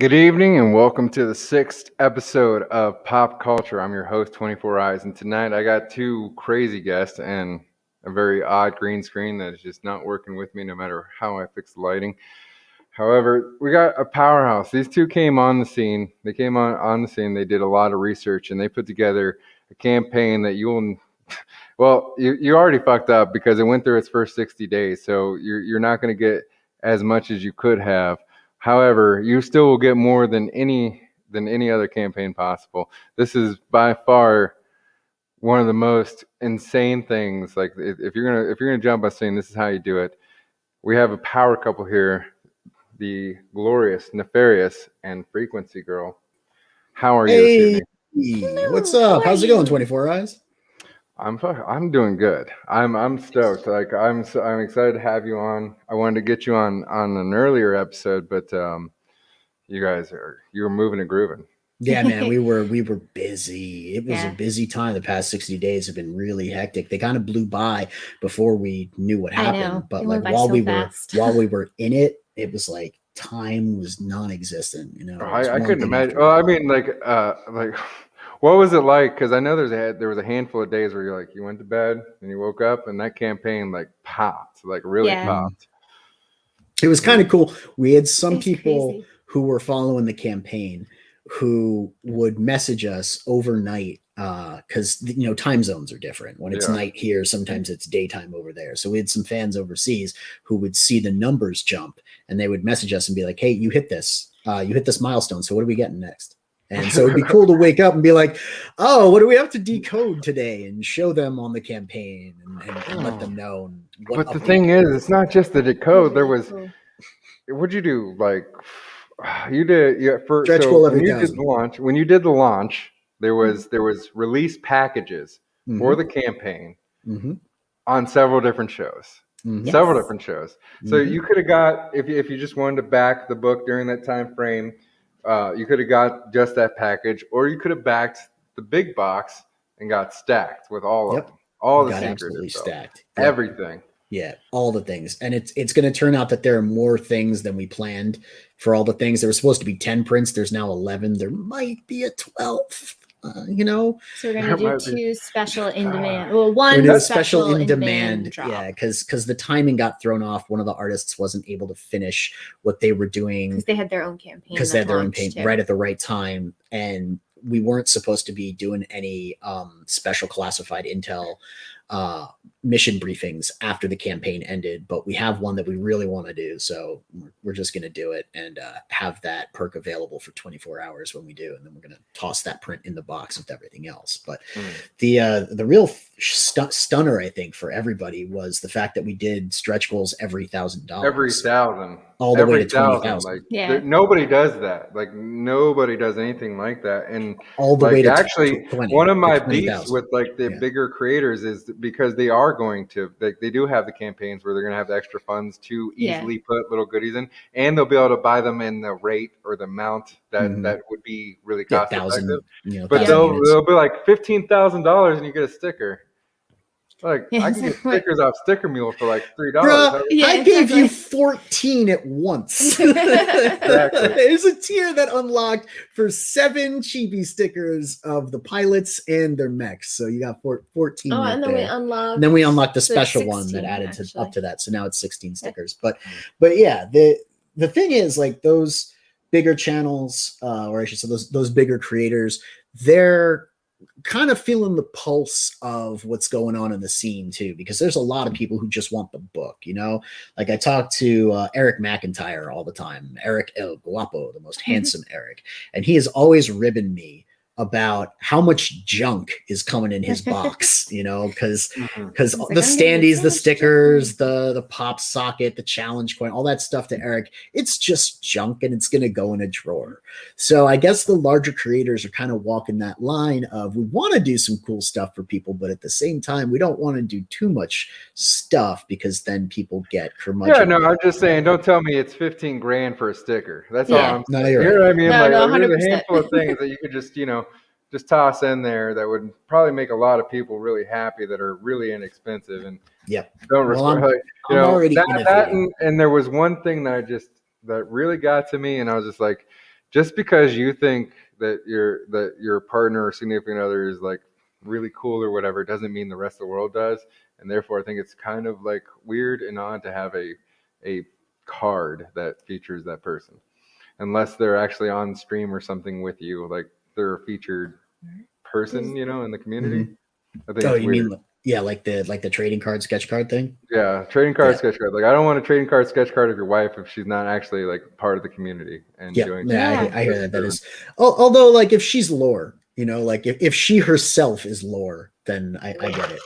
Good evening and welcome to the 6th episode of Pop Culture. I'm your host, 24 Eyes, and tonight I got two crazy guests and a very odd green screen that is just not working with me no matter how I fix the lighting. However, we got a powerhouse. These two came on the scene. They came on the scene. They did a lot of research and they put together a campaign that you already fucked up because it went through its first 60 days. So you're not going to get as much as you could have. However, you still will get more than any other campaign possible. This is by far one of the most insane things. Like if you're gonna jump on scene, this is how you do it. We have a power couple here, the glorious Neffarious and Frequency girl. How are you this evening? Hey, what's up? How's it going, 24 Eyes? I'm doing good. I'm stoked. Like I'm excited to have you on. I wanted to get you on an earlier episode, but you were moving and grooving. Yeah, man, we were busy. It was a busy time. The past 60 days have been really hectic. They kind of blew by before we knew what happened. But like while we were in it, it was like time was non-existent. You know, I couldn't imagine. Well, I mean, like. What was it like? Because I know there was a handful of days where you went to bed and you woke up and that campaign popped, popped. It was kind of cool. We had some people who were following the campaign who would message us overnight because time zones are different. When it's night here, sometimes it's daytime over there. So we had some fans overseas who would see the numbers jump and they would message us and be like, "Hey, you hit this milestone. So what are we getting next?" And so it'd be cool to wake up and be like, "Oh, what do we have to decode today?" and show them on the campaign and let them know. But the thing is, it's not just the decode. There was, what'd you do? Like, you did stretch goal every when you did the launch, there was release packages for the campaign on several different shows. Several different shows. So you could have got if you just wanted to back the book during that time frame. You could have got just that package, or you could have backed the big box and got stacked with all of them. All the secrets. Absolutely stacked. Everything. Yeah, all the things. And it's going to turn out that there are more things than we planned for all the things. There were supposed to be 10 prints. There's now 11. There might be a 12th. So we're going to do two special in demand. Well, one special in demand drop. Yeah, because the timing got thrown off. One of the artists wasn't able to finish what they were doing because they had their own campaign. Because they had their own campaign right at the right time, and we weren't supposed to be doing any special classified intel mission briefings after the campaign ended, but we have one that we really want to do, so we're just going to do it and have that perk available for 24 hours when we do, and then we're going to toss that print in the box with everything else. But the real stunner, I think, for everybody was the fact that we did stretch goals every $1,000, all the way to 20,000. Nobody does that. Like nobody does anything like that, and all the way to actually 20, one of my beefs with the bigger creators is because they are going to they do have the campaigns where they're going to have the extra funds to easily put little goodies in, and they'll be able to buy them in the rate or the amount that would be really cost effective. But they'll be like $15,000 and you get a sticker. Like I can get stickers off Sticker Mule for like $3. Bruh, I gave you 14 at once. Exactly. There's a tier that unlocked for 7 chibi stickers of the pilots and their mechs. So you got 14. Oh, right and then there. we unlocked the special 16, one that added up to that. So now it's 16 stickers. But yeah, the thing is, like, those bigger channels, or I should say those bigger creators, they're kind of feeling the pulse of what's going on in the scene too, because there's a lot of people who just want the book, like I talk to Eric McIntyre all the time, Eric El Guapo, the most handsome Eric, and he is always ribbing me about how much junk is coming in his box, because the standees, the stickers, the pop socket, the challenge coin, all that stuff to Eric, it's just junk and it's going to go in a drawer. So I guess the larger creators are kind of walking that line of, we want to do some cool stuff for people, but at the same time, we don't want to do too much stuff because then people get curmudgeon. Yeah, no, I'm just saying, don't tell me it's 15 grand for a sticker. That's all I'm saying. No, you're right. You know what I mean? No, there's a handful of things that you could just, just toss in there that would probably make a lot of people really happy that are really inexpensive and don't respect. And there was one thing that really got to me, and I was just like, just because you think that your partner or significant other is like really cool or whatever doesn't mean the rest of the world does. And therefore I think it's kind of like weird and odd to have a card that features that person, unless they're actually on stream or something with you, like they're a featured person, you know, in the community. I think it's you weird. mean like the trading card sketch card thing? Yeah, trading card sketch card. Like I don't want a trading card sketch card of your wife if she's not actually like part of the community and doing. Yeah, I hear that. That is, although like if she's lore, you know, like if she herself is lore, then I get it.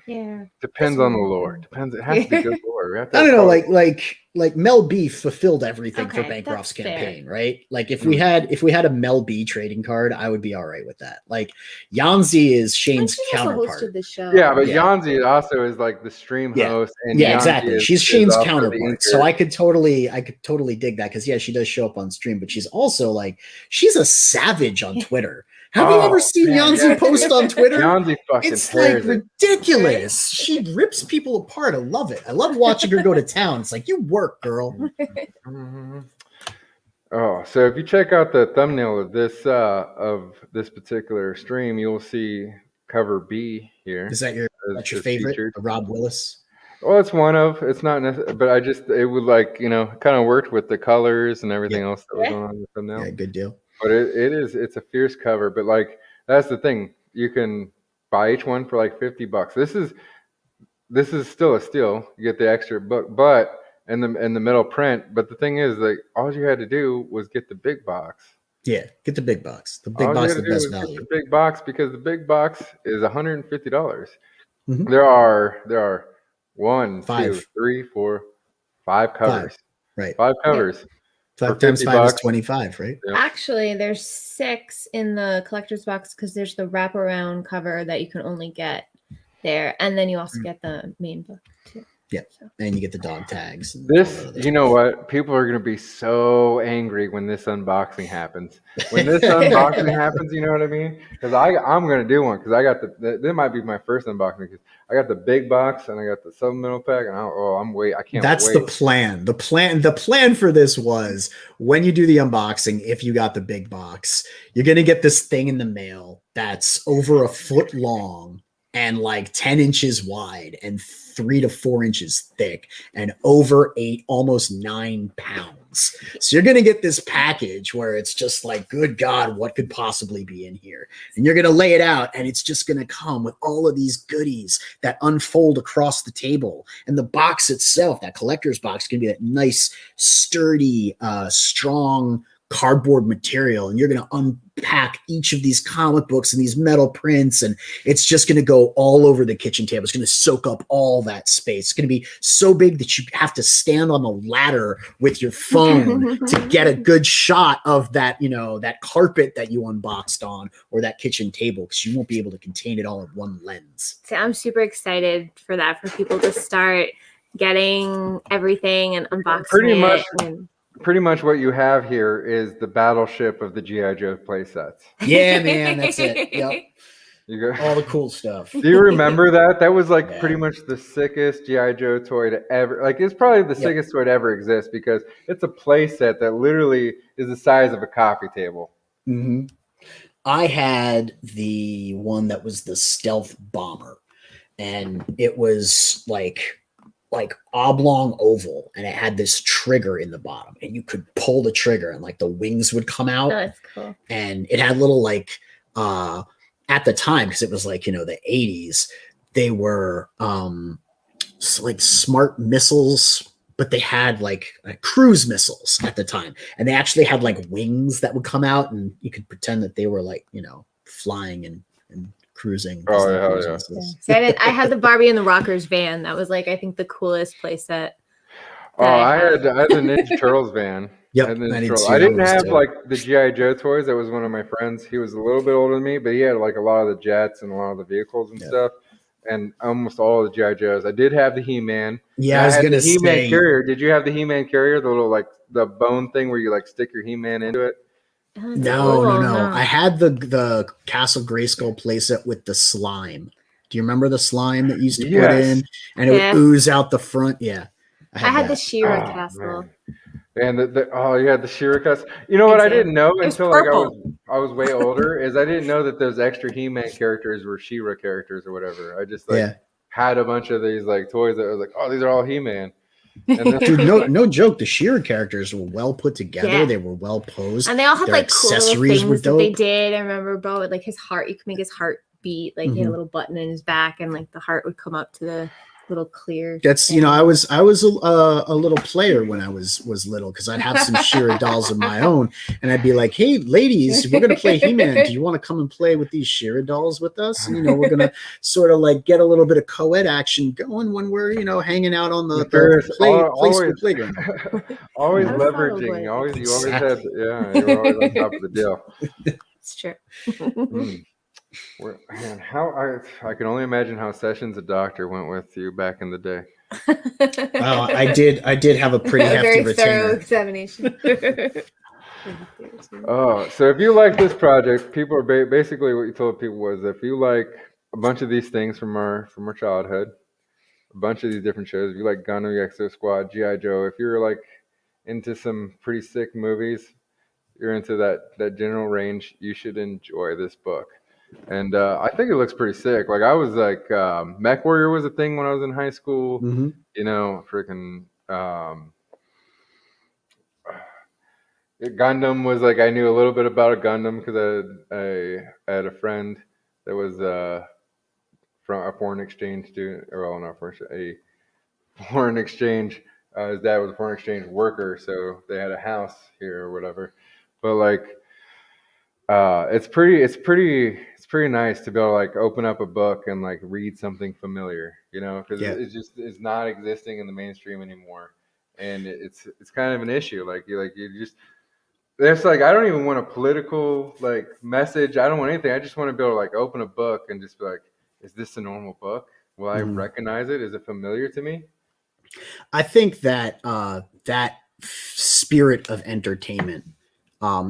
Yeah. Depends on the lore. Depends. It has to be good lore. I don't know, like Mel B fulfilled everything for Okay, Bancroft's that's campaign, right? Like if we had a Mel B trading card, I would be all right with that. Like Yanzi is Shane's counterpart. The show. Yeah, but Yanzi also is like the stream host, and exactly. She's Shane's counterpart, so I could totally dig that because she does show up on stream, but she's also like she's a savage on Twitter. Have you ever seen Yanzi post on Twitter? Yanzi fucking it's like ridiculous. She rips people apart. I love it. I love watching her go to town. It's like, you work, girl. Oh, so if you check out the thumbnail of this particular stream, you'll see cover B here. Is that your favorite? Rob Willis? Well, it's one of. It's not necessarily, but it would like, you know, kind of worked with the colors and everything else that was going on in the thumbnail. Yeah, good deal. But it's a fierce cover. But like that's the thing, you can buy each one for like $50. This is still a steal. You get the extra book, but in the middle print. But the thing is, like all you had to do was get the big box. Yeah, get the big box. The big box is the best value. Get the big box because the big box is $150. Mm-hmm. There are 1, 2, 3, 4, 5 covers. Right. 5 covers. Yeah. 5 times 5 is 25, right? Yeah. Actually, there's 6 in the collector's box because there's the wraparound cover that you can only get there, and then you also get the main book too. Yeah, and you get the dog tags. You know what? People are going to be so angry when this unboxing happens. When this unboxing happens, you know what I mean? Because I'm going to do one because I got this might be my first unboxing because I got the big box and I got the supplemental pack and I can't. That's wait. the plan. The plan for this was when you do the unboxing, if you got the big box, you're going to get this thing in the mail that's over a foot long and like 10 inches wide and 3 to 4 inches thick and over 8, almost 9 pounds. So you're going to get this package where it's just like, good God, what could possibly be in here? And you're going to lay it out and it's just going to come with all of these goodies that unfold across the table. And the box itself, that collector's box, can be that nice, sturdy, strong cardboard material, and you're going to unpack each of these comic books and these metal prints, and it's just going to go all over the kitchen table. It's going to soak up all that space. It's going to be so big that you have to stand on a ladder with your phone to get a good shot of that, you know, that carpet that you unboxed on or that kitchen table, because you won't be able to contain it all in one lens. So I'm super excited for that, for people to start getting everything and unboxing Pretty much what you have here is the battleship of the G.I. Joe play sets. Yeah, man, that's it. Yep. You got all the cool stuff. Do you remember that? That was like pretty much the sickest G.I. Joe toy to ever. Like it's probably the sickest toy to ever exist because it's a play set that literally is the size of a coffee table. Mm-hmm. I had the one that was the stealth bomber, and it was like oblong oval, and it had this trigger in the bottom, and you could pull the trigger and like the wings would come out. Oh, that's cool. And it had little like at the time, because it was like, you know, the 80s, they were like smart missiles, but they had like cruise missiles at the time, and they actually had like wings that would come out, and you could pretend that they were like, you know, flying and cruising. Oh yeah. So I had the Barbie and the Rockers van. That was like, I think, the coolest playset. Oh, I had the Ninja Turtles van. Yep, I didn't have like the G.I. Joe toys. That was one of my friends. He was a little bit older than me, but he had like a lot of the jets and a lot of the vehicles and stuff, and almost all of the G.I. Joes. I did have the He-Man. Yeah, I was gonna say He-Man carrier. Did you have the He-Man carrier? The little like the bone thing where you like stick your He-Man into it? No. I had the Castle Grayskull playset with the slime. Do you remember the slime that you used to put in and it would ooze out the front? Yeah. I had the She-Ra castle. And oh yeah, the Shirikuts. You know what I didn't know It was until like purple. I was way older is I didn't know that those extra He-Man characters were She-Ra characters or whatever. I just like had a bunch of these like toys that was like, oh, these are all He-Man. And then, Dude, no joke. The She-Ra characters were well put together. Yeah. They were well posed. And they all had Their like cool little accessories were things that they dope. did. I remember Bo with like his heart. You could make his heart beat. Like he had a little button in his back, and like the heart would come up to the little clear. That's thing. I was a little player when I was little because I'd have some She-Ra dolls of my own, and I'd be like, "Hey, ladies, we're gonna play He-Man. Do you want to come and play with these She-Ra dolls with us?" And we're gonna sort of like get a little bit of co-ed action going when we're hanging out on the school playground. Always That's leveraging. probably- You always had you were always on top of the deal. It's true. Man, how I can only imagine how Sessions a Doctor went with you back in the day. Well, I did have a pretty hefty very thorough retainer. examination. Oh, so if you like this project, people are basically what you told people was if you like a bunch of these things from our childhood, a bunch of these different shows. If you like Gundam, Exo Squad, GI Joe, if you're like into some pretty sick movies, you're into that general range, you should enjoy this book. And I think it looks pretty sick. Like I was like, Mech Warrior was a thing when I was in high school. Freaking Gundam was like I knew a little bit about a Gundam because I had a friend that was from a foreign exchange student, or well, not a foreign exchange. His dad was a foreign exchange worker, so they had a house here or whatever. But like. It's pretty nice to be able to like open up a book and like read something familiar, because it's not existing in the mainstream anymore, and it's kind of an issue. Like you just there's like I don't even want a political like message. I don't want anything. I just want to be able to like open a book and just be like, is this a normal book? Will I recognize it? Is it familiar to me? I think that that spirit of entertainment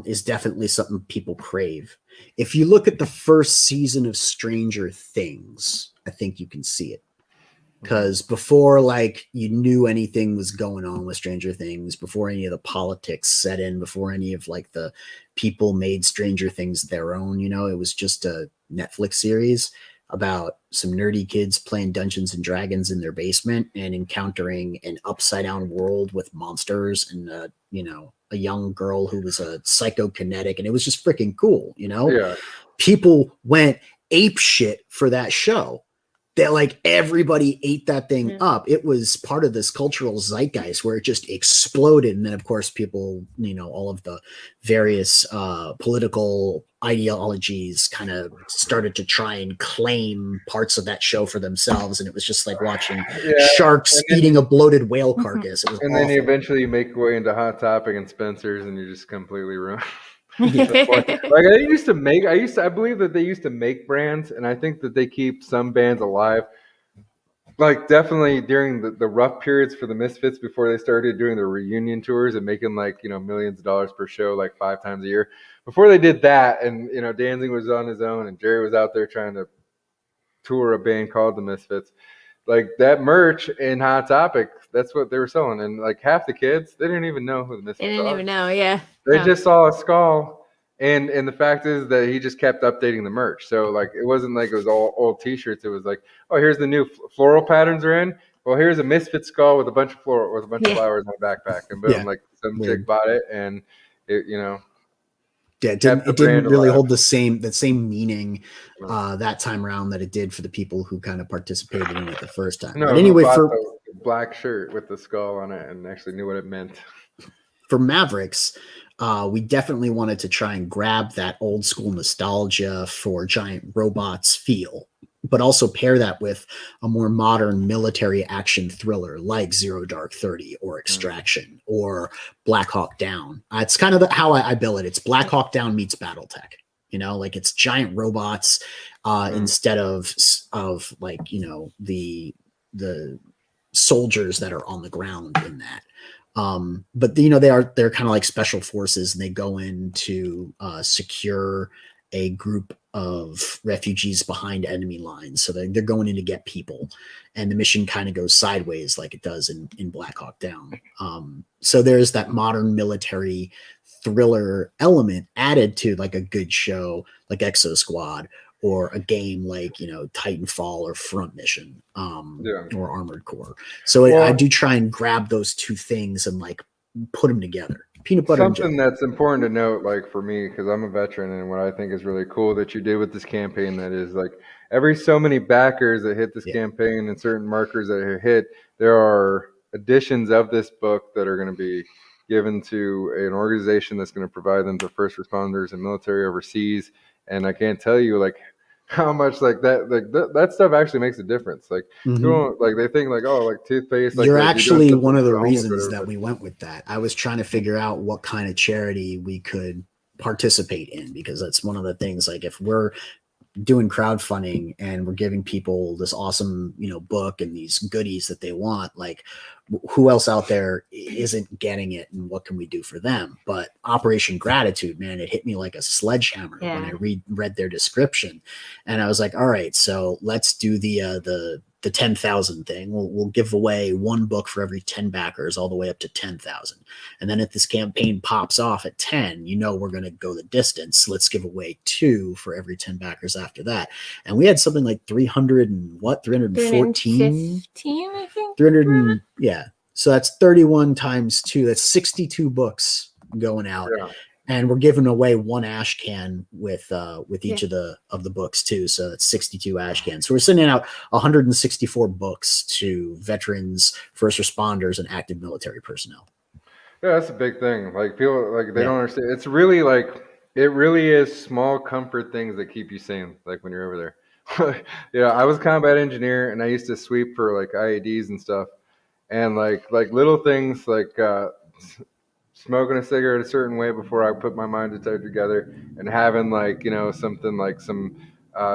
is definitely something people crave. If you look at the first season of Stranger Things, I think you can see it. Because before like you knew anything was going on with Stranger Things, before any of the politics set in, before any of like the people made Stranger Things their own, it was just a Netflix series about some nerdy kids playing Dungeons and Dragons in their basement and encountering an upside down world with monsters and a young girl who was a psychokinetic, and it was just freaking cool. Yeah. People went ape shit for that show. That like everybody ate that thing up. It was part of this cultural zeitgeist where it just exploded. And then of course people, all of the various political ideologies kind of started to try and claim parts of that show for themselves. And it was just like watching sharks eating a bloated whale carcass. It was and awful. then eventually you make your way into Hot Topic and Spencer's and you're just completely ruined. Like I believe that they used to make brands, and I think that they keep some bands alive. Like definitely during the rough periods for the Misfits before they started doing the reunion tours and making like millions of dollars per show like 5 times a year. Before they did that, and Danzig was on his own and Jerry was out there trying to tour a band called the Misfits. Like that merch in Hot Topic, that's what they were selling, and like half the kids they didn't even know who the Misfits They didn't are. even know, yeah. They just saw a skull, and the fact is that he just kept updating the merch. So like it wasn't like it was all old T-shirts. It was like, oh, here's the new floral patterns are in. Well, here's a Misfit skull with a bunch of of flowers on a backpack, and boom, like some chick bought it, and it it didn't really hold the same meaning that time around that it did for the people who kind of participated in it the first time. No, but anyway, for the black shirt with the skull on it and actually knew what it meant. For Mavericks, we definitely wanted to try and grab that old school nostalgia for giant robots feel, but also pair that with a more modern military action thriller like Zero Dark 30 or Extraction or Black Hawk Down. It's kind of how I bill it. It's Black Hawk Down meets Battletech. Like it's giant robots instead of like the soldiers that are on the ground in that. But they're kind of like special forces, and they go in to secure a group of refugees behind enemy lines. So they're going in to get people, and the mission kind of goes sideways like it does in Black Hawk Down. So there's that modern military thriller element added to like a good show like Exo Squad, or a game like, Titanfall or Front Mission, or Armored Core. So I do try and grab those two things and like put them together. Peanut butter. Something that's important to note, like for me, because I'm a veteran, and what I think is really cool that you did with this campaign, that is like every so many backers that hit this campaign and certain markers that are hit, there are editions of this book that are going to be given to an organization that's going to provide them to first responders and military overseas. And I can't tell you like how much that stuff actually makes a difference. Like people like they think like, oh, like toothpaste. Like you're actually one of the reasons that we went with that. I was trying to figure out what kind of charity we could participate in, because that's one of the things. Like if we're doing crowdfunding and we're giving people this awesome, book and these goodies that they want, like who else out there isn't getting it, and what can we do for them? But Operation Gratitude, man, it hit me like a sledgehammer when I read their description, and I was like, all right, so let's do the 10,000 thing. We'll give away one book for every 10 backers, all the way up to 10,000. And then if this campaign pops off at 10, we're going to go the distance. Let's give away 2 for every 10 backers after that. And we had something like 314, 315, I think. 300, yeah. So that's 31 times 2. That's 62 books going out. Yeah. And we're giving away 1 ash can with each of the books too. So that's 62 ash cans. So we're sending out 164 books to veterans, first responders, and active military personnel. Yeah, that's a big thing. Like people like they don't understand. It's really like it really is small comfort things that keep you sane. Like when you're over there. I was a combat engineer, and I used to sweep for like IEDs and stuff, and like little things like. Smoking a cigarette a certain way before I put my mind detector together, and having like something like some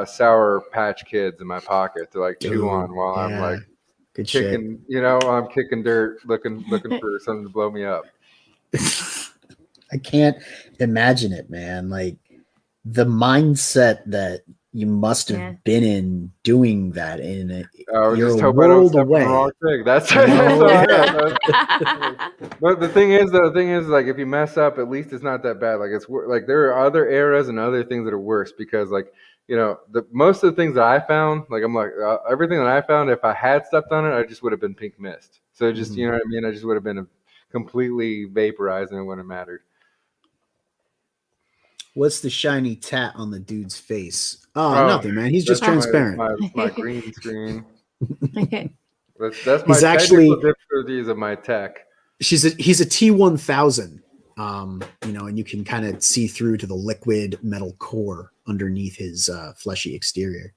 Sour Patch Kids in my pocket to like chew on while I'm like kicking I'm kicking dirt looking for something to blow me up. I can't imagine it, man. Like the mindset that you must have been in doing that in it. You're a world away. That's but the thing is like if you mess up, at least it's not that bad. Like it's like there are other eras and other things that are worse, because like the most of the things that I found, like I'm like everything that I found, if I had stepped on it, I just would have been pink mist. So just you know what I mean. I just would have been completely vaporized, and it wouldn't have mattered. What's the shiny tat on the dude's face? Oh, nothing, man. He's just transparent. My green screen. Okay. That's my technical difficulties of my tech. He's a T1000, and you can kind of see through to the liquid metal core underneath his fleshy exterior.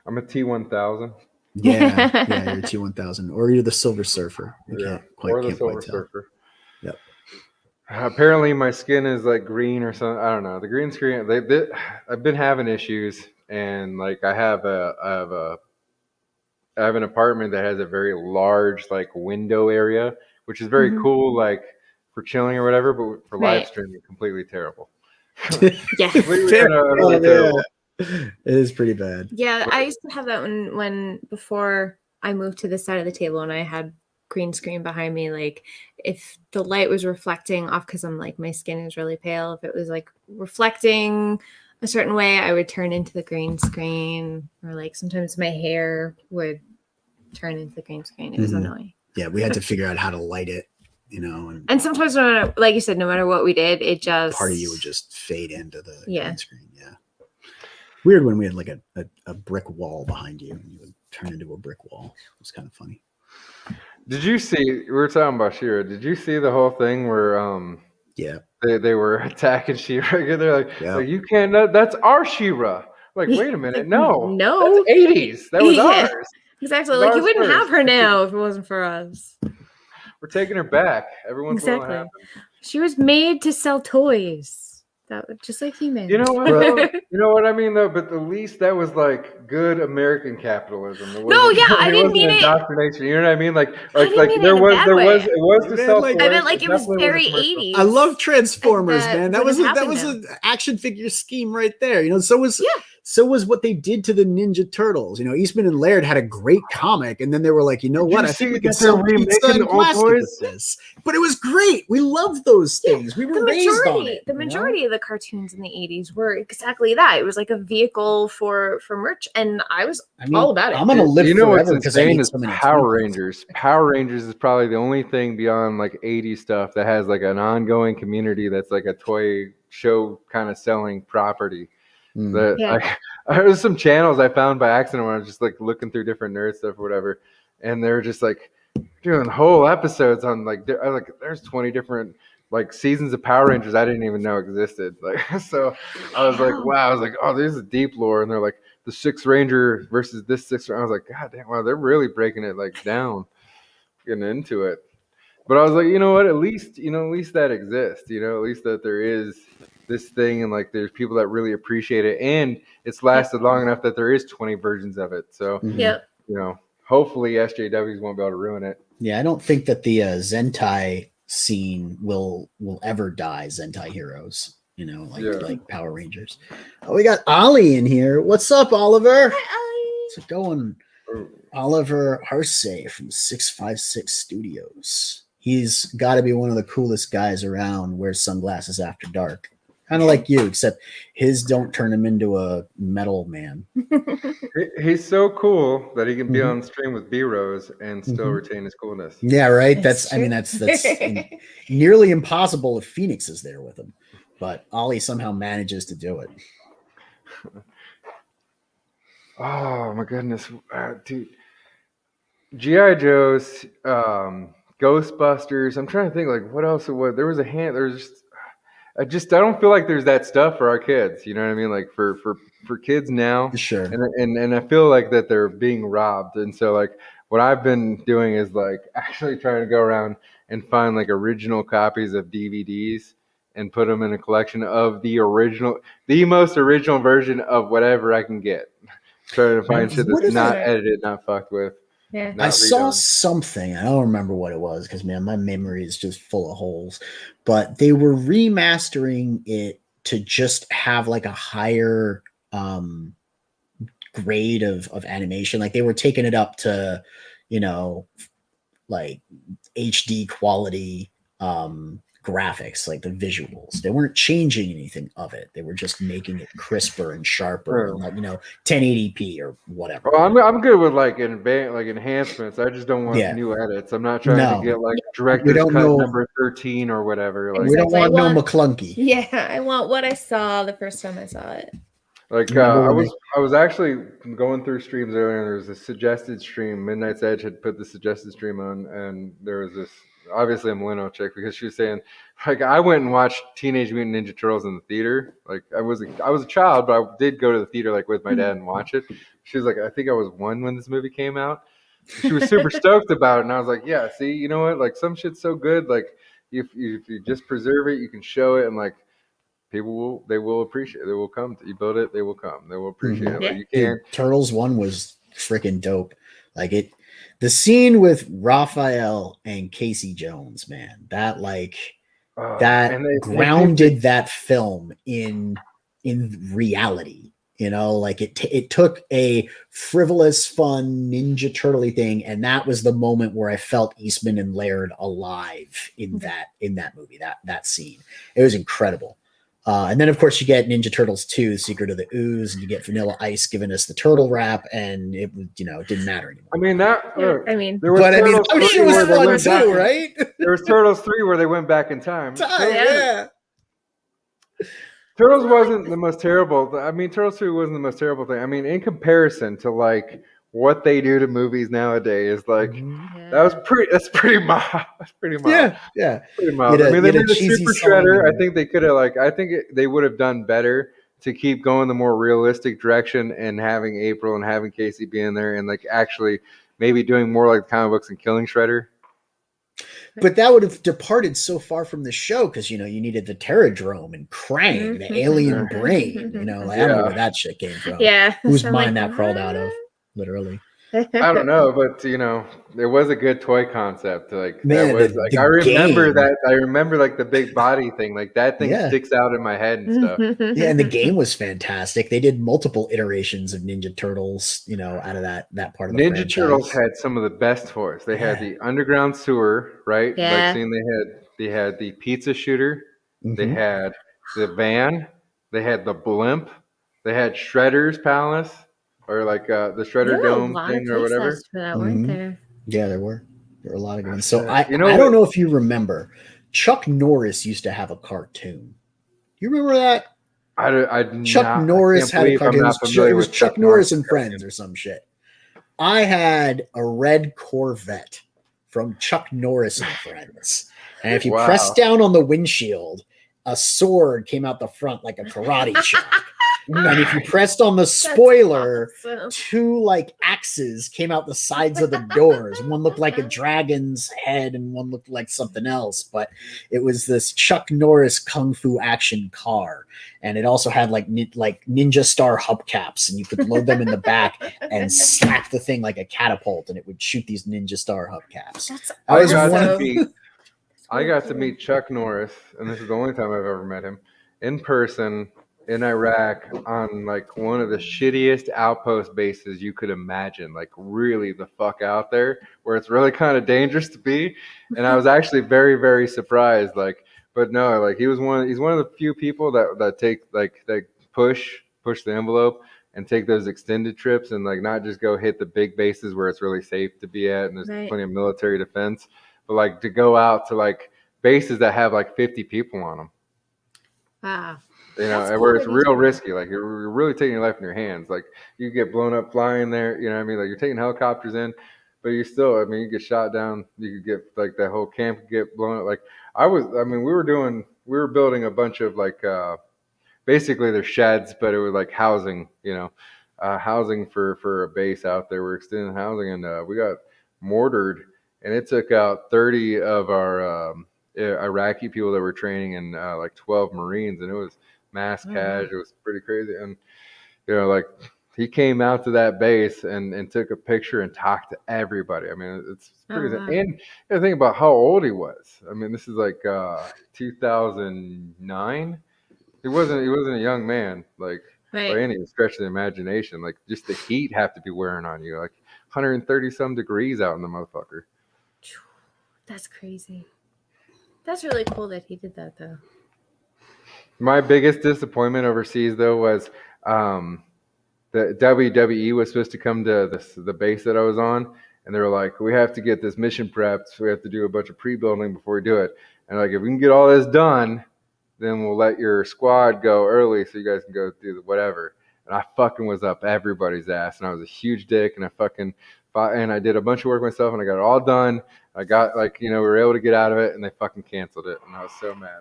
I'm a T1000. Yeah, you're a T1000, or you're the Silver Surfer. Silver Surfer. Yep. Apparently my skin is like green or something. I don't know. The green screen. I've been having issues, and like I have an apartment that has a very large like window area, which is very cool, like for chilling or whatever. But for live streaming, completely terrible. Terrible. It is pretty bad. Yeah, I used to have that when before I moved to this side of the table, and I had green screen behind me. Like if the light was reflecting off, because I'm like my skin is really pale, if it was like reflecting a certain way, I would turn into the green screen, or like sometimes my hair would turn into the green screen. It was annoying. Yeah, we had to figure out how to light it, and sometimes like you said, no matter what we did, it just part of you would just fade into the green screen. Yeah, weird when we had like a brick wall behind you, and you would turn into a brick wall. It was kind of funny. Did you see? We were talking about She-Ra. Did you see the whole thing where they were attacking She-Ra? They're like, you can't. That's our She-Ra. Like, wait a minute, no, that's 80s. That was ours. Exactly. Like you wouldn't have her now if it wasn't for us. We're taking her back. Everyone's exactly. She was made to sell toys. That was just like humans. You know what? Though? You know what I mean, though. But at least that was like good American capitalism. No, yeah, I didn't mean it. Indoctrination. You know what I mean? Like mean there it in a was bad there way. was it was the Man, self. like- I meant like it was very 80s. I love Transformers, man. That was wouldn't that happen was now. an action figure scheme right there. You know, so was what they did to the Ninja Turtles. You know, Eastman and Laird had a great comic, and then they were like, you know Did what? you I see think we that can sell they're pizza remaking and old plastic toys? with this. But it was great. We loved those things. We were raised on it. The majority of the cartoons in the 80s were exactly that. It was like a vehicle for merch, and I was all about it. I'm gonna live You know what's forever because I insane ate is so many Power Twinkies. Rangers. Power Rangers is probably the only thing beyond like 80s stuff that has like an ongoing community that's like a toy show kind of selling property. That there's some channels I found by accident when I was just like looking through different nerd stuff or whatever, and they're just like doing whole episodes on like there's 20 different like seasons of Power Rangers I didn't even know existed. Like so, I was like, wow, I was like, oh, there's a deep lore, and they're like the Sixth Ranger versus this Sixth. I was like, god damn, wow, they're really breaking it like down, getting into it. But I was like, you know what? At least that exists. You know, at least that there is this thing, and like there's people that really appreciate it, and it's lasted long enough that there is 20 versions of it. So, you know, hopefully SJWs won't be able to ruin it. Yeah, I don't think that the Zentai scene will ever die. Zentai heroes, you know, like Power Rangers. Oh, we got Ollie in here. What's up, Oliver? Hi, Ollie. How's it going? Oliver Harsey from 656 Studios. He's got to be one of the coolest guys around. Wears sunglasses after dark, kind of like you, except his don't turn him into a metal man. He's so cool that he can be on stream with B-Rose and still retain his coolness. Yeah, right. That's nearly impossible if Phoenix is there with him, but Ollie somehow manages to do it. Oh my goodness, dude! GI Joe's, Ghostbusters. I'm trying to think like what else it was. There was a hand. There's I don't feel like there's that stuff for our kids. You know what I mean? Like for kids now. Sure. And I feel like that they're being robbed. And so like what I've been doing is like actually trying to go around and find like original copies of DVDs and put them in a collection of the most original version of whatever I can get. Trying to find shit that's not edited, not fucked with. Yeah. I saw something. I don't remember what it was because, man, my memory is just full of holes. But they were remastering it to just have like a higher grade of animation. Like they were taking it up to, you know, like HD quality graphics, like the visuals. They weren't changing anything of it. They were just making it crisper and sharper, and like, you know, 1080p or whatever. Oh, I'm good with like enhancements. I just don't want new edits. I'm not trying to get like director's cut number 13 or whatever. Like, we don't want no McClunky. Yeah, I want what I saw the first time I saw it. Like I was actually going through streams earlier, and there was a suggested stream. Midnight's Edge had put the suggested stream on, and there was this obviously a millennial chick, because she was saying like I went and watched Teenage Mutant Ninja Turtles in the theater. Like I was a child, but I did go to the theater like with my dad and watch it. She was like, I think I was 1 when this movie came out. She was super stoked about it, and I was like, yeah, see, you know what? Like some shit's so good. Like if you just preserve it, you can show it, and like people will appreciate it. They will come. You build it, they will come. They will appreciate it. Like, you can't. Dude, Turtles 1 was freaking dope. Like it. The scene with Raphael and Casey Jones, man, that grounded that film in reality. You know, like it took a frivolous, fun Ninja Turtle-y thing, and that was the moment where I felt Eastman and Laird alive in that movie. That scene, it was incredible. And then, of course, you get Ninja Turtles 2, Secret of the Ooze, and you get Vanilla Ice giving us the turtle rap, and it didn't matter anymore. I mean, there was shit was fun too, right? There was Turtles 3 where they went back in time. Yeah. Turtles wasn't the most terrible. I mean, Turtles 2 wasn't the most terrible thing. I mean, in comparison to like what they do to movies nowadays, like that's pretty mild. That's pretty mild. Yeah. Pretty mild. I mean, they did the Super Shredder. I think they could have they would have done better to keep going the more realistic direction and having April and having Casey be in there and like actually maybe doing more like comic books and killing Shredder. But that would have departed so far from the show because you needed the Terradrome and Krang, the alien brain. Like, I don't know where that shit came from. Yeah. Whose So I'm mind like, that crawled out of, literally. I don't know, but it was a good toy concept. Like Man, that was like the I remember game. that. I remember like the big body thing. Like that thing Yeah. sticks out in my head and stuff. Yeah, and the game was fantastic. They did multiple iterations of Ninja Turtles, out of that part of the Ninja franchise. Turtles had some of the best toys. They had the underground sewer, right? Yeah. Like seeing they had the pizza shooter, they Mhm. had the van, they had the blimp, they had Shredder's Palace, or like the Shredder There were a Dome lot thing of or play whatever. sets for that, weren't Mhm. there? Yeah, there were a lot of good ones. So You I know don't what? know if you remember, Chuck Norris used to have a cartoon. You remember that? I Norris can't had a believe I'm cartoon. not It familiar was with Chuck Norris and Friends or some shit. I had a red Corvette from Chuck Norris and Friends. And if you Wow. pressed down on the windshield, a sword came out the front like a karate chop. And if you pressed on the spoiler, Awesome. 2 like axes came out the sides of the doors. One looked like a dragon's head and one looked like something else, but it was this Chuck Norris kung fu action car. And it also had like Ninja Star hubcaps, and you could load them in the back and slap the thing like a catapult, and it would shoot these Ninja Star hubcaps. That's I was got one to of meet I got to meet Chuck Norris, and this is the only time I've ever met him in person in Iraq on like one of the shittiest outpost bases you could imagine, like really the fuck out there where it's really kind of dangerous to be. And I was actually very, very surprised. Like, but no, like he's one of the few people that take like that push the envelope and take those extended trips and like not just go hit the big bases where it's really safe to be at and there's Right. plenty of military defense, but like to go out to like bases that have like 50 people on them. Wow. That's cool where it's that you real did that. risky. Like you're really taking your life in your hands. Like you get blown up flying there. You know what I mean? Like you're taking helicopters in, but you still, I mean, you get shot down. You could get like that whole camp could get blown up. Like we were building a bunch of like, basically they're sheds, but it was like housing, housing for a base out there. We're extending housing and we got mortared and it took out 30 of our, Iraqi people that were training and like 12 Marines, and it was mass cash. It was pretty crazy. And like he came out to that base and took a picture and talked to everybody. I mean, it's pretty. wow. And you think about how old he was. I mean, this is like 2009. He wasn't a young man, like by Right. any stretch of the imagination. Like just the heat have to be wearing on you, like 130 some degrees out in the motherfucker. That's crazy. That's really cool that he did that, though. My biggest disappointment overseas, though, was the WWE was supposed to come to the base that I was on, and they were like, "We have to get this mission prepped. So we have to do a bunch of pre-building before we do it." And like, if we can get all this done, then we'll let your squad go early so you guys can go do whatever. And I fucking was up everybody's ass, and I was a huge dick, and I fucking fought, and I did a bunch of work myself, and I got it all done. I got like, we were able to get out of it, and they fucking canceled it, and I was so mad.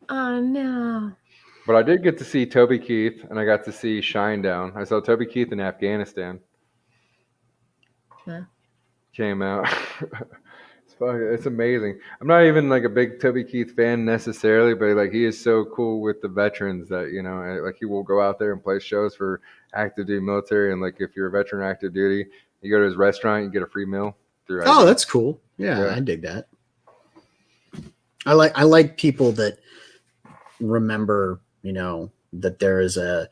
Oh no. But I did get to see Toby Keith, and I got to see Shinedown. I saw Toby Keith in Afghanistan. Huh? Came out. It's amazing. I'm not even like a big Toby Keith fan necessarily, but like he is so cool with the veterans that like he will go out there and play shows for active duty military, and like if you're a veteran active duty, you go to his restaurant, you get a free meal through. Oh, that's cool. Yeah, I dig that. I like people that remember, that there is a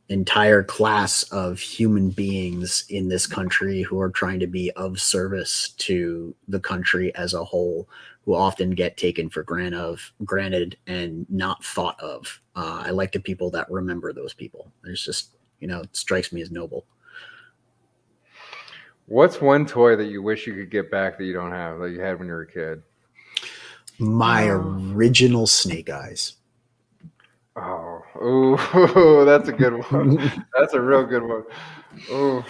entire class of human beings in this country who are trying to be of service to the country as a whole, who often get taken for granted and not thought of. I like the people that remember those people. There's just, it strikes me as noble. What's one toy that you wish you could get back that you don't have, that you had when you were a kid? My original Snake Eyes. Oh, ooh, that's a good one. That's a real good one. Oh,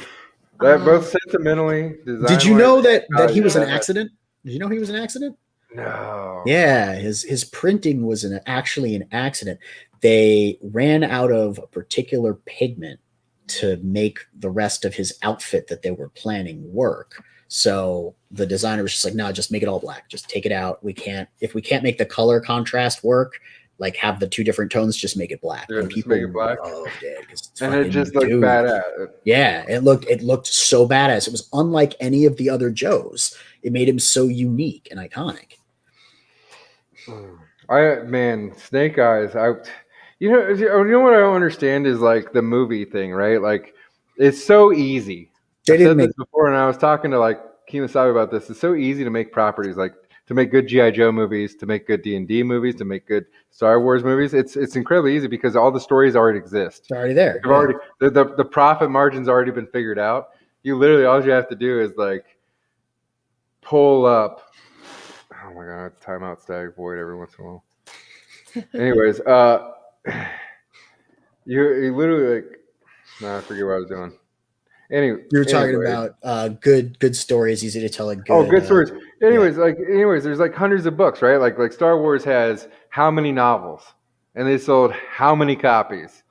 that both sentimentally. Did you know that he was an accident? Did you know he was an accident? No. Yeah, his printing was actually an accident. They ran out of a particular pigment to make the rest of his outfit that they were planning work. So the designer was just like, no, just make it all black. Just take it out. If we can't make the color contrast work, like have the two different tones, just make it black. Yeah, And just people make it black. loved it. And it just looked badass. Yeah, it looked so badass. It was unlike any of the other Joes. It made him so unique and iconic. Snake Eyes. You know what I don't understand is like the movie thing, right? Like it's so easy. I said this before, and I was talking to like Kemosabe about this. It's so easy to make properties, like to make good G.I. Joe movies, to make good D&D movies, to make good Star Wars movies. It's incredibly easy because all the stories already exist. It's already there. The profit margin's already been figured out. You literally, all you have to do is like pull up. Oh my god, it's timeout static void every once in a while. Anyways, you literally like. No, I forget what I was doing. Anyway, you were talking about good stories, easy to tell. Good stories. Anyways, there's like hundreds of books, right? Like Star Wars has how many novels, and they sold how many copies?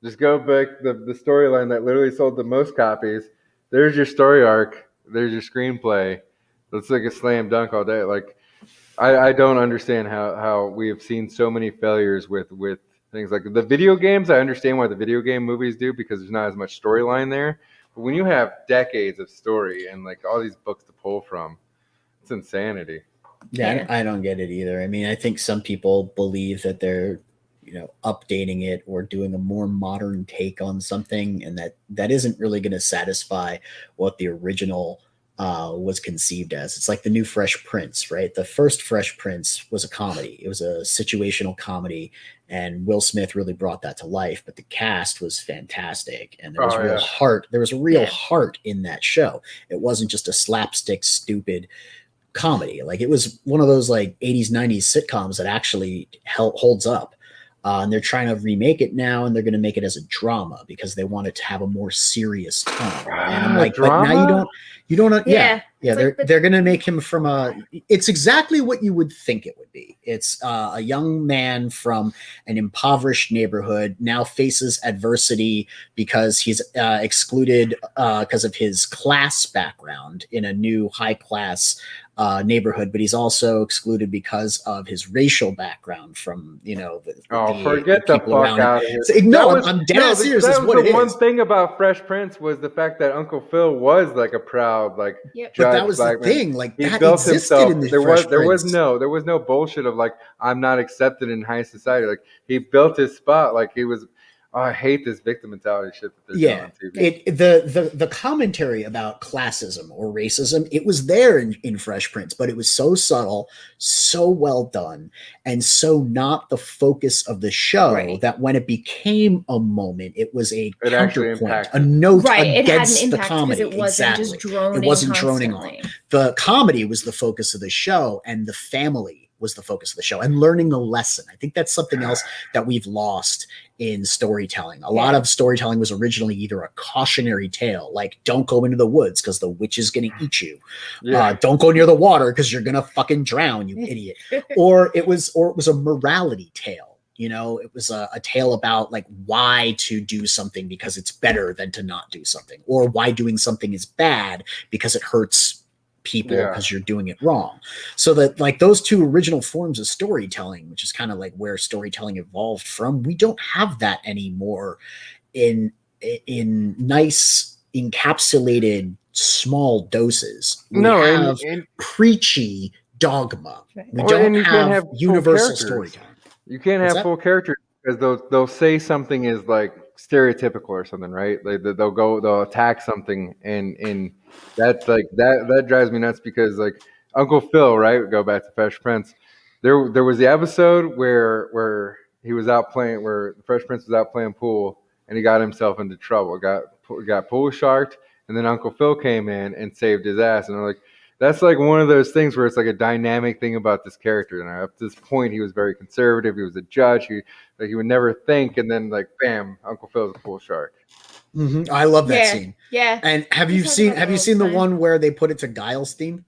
Just go back the storyline that literally sold the most copies. There's your story arc. There's your screenplay. It's like a slam dunk all day. Like I don't understand how we have seen so many failures with things like the video games. I understand why the video game movies do because there's not as much storyline there. But when you have decades of story and like all these books to pull from, it's insanity. Yeah, I don't get it either. I mean, I think some people believe that they're, updating it or doing a more modern take on something, and that isn't really going to satisfy what the original was conceived as. It's like the new Fresh Prince, right? The first Fresh Prince was a comedy. It was a situational comedy, and Will Smith really brought that to life. But the cast was fantastic, and there was real heart. There was a real heart in that show. It wasn't just a slapstick, stupid comedy. Like it was one of those like 80s, 90s sitcoms that actually holds up. And they're trying to remake it now, and they're going to make it as a drama because they want it to have a more serious tone. And I'm like, but now you don't. Yeah. They're going to make him it's exactly what you would think it would be. It's a young man from an impoverished neighborhood now faces adversity because he's excluded because of his class background in a new high class neighborhood, but he's also excluded because of his racial background from forget the fuck out of here. So, I'm dead serious. That was the one thing about Fresh Prince was the fact that Uncle Phil was like a proud like judge. But that was the thing. Like he that built himself. In the there was no bullshit of like I'm not accepted in high society. Like he built his spot. Like he was. I hate this victim mentality shit that they're doing on TV. The commentary about classism or racism, it was there in Fresh Prince, but it was so subtle, so well done, and so not the focus of the show that when it became a moment, it was a counterpoint, a note against the comedy. It wasn't just droning. It wasn't droning on. The comedy was the focus of the show, and the family was the focus of the show, and learning a lesson. I think that's something else that we've lost in storytelling. A lot of storytelling was originally either a cautionary tale, like don't go into the woods because the witch is going to eat you. Don't go near the water because you're going to fucking drown, you idiot. Or it was a morality tale. It was a tale about like why to do something because it's better than to not do something, or why doing something is bad because it hurts people because you're doing it wrong. So that like those two original forms of storytelling, which is kind of like where storytelling evolved from, we don't have that anymore in nice encapsulated small doses. We have preachy dogma. We don't have universal storytelling. You can't have full characters because they'll say something is like stereotypical or something, right? Like they'll attack something and that's like that drives me nuts because like Uncle Phil, right? Go back to Fresh Prince. There was the episode where he was out playing, where Fresh Prince was out playing pool and he got himself into trouble. Got pool sharked, and then Uncle Phil came in and saved his ass. And I'm like, that's like one of those things where it's like a dynamic thing about this character. And up to this point, he was very conservative. He was a judge. He would never think, and then like bam, Uncle Phil's a pool shark. Mm-hmm. I love that scene. Yeah. And have you seen the one where they put it to Giles' theme?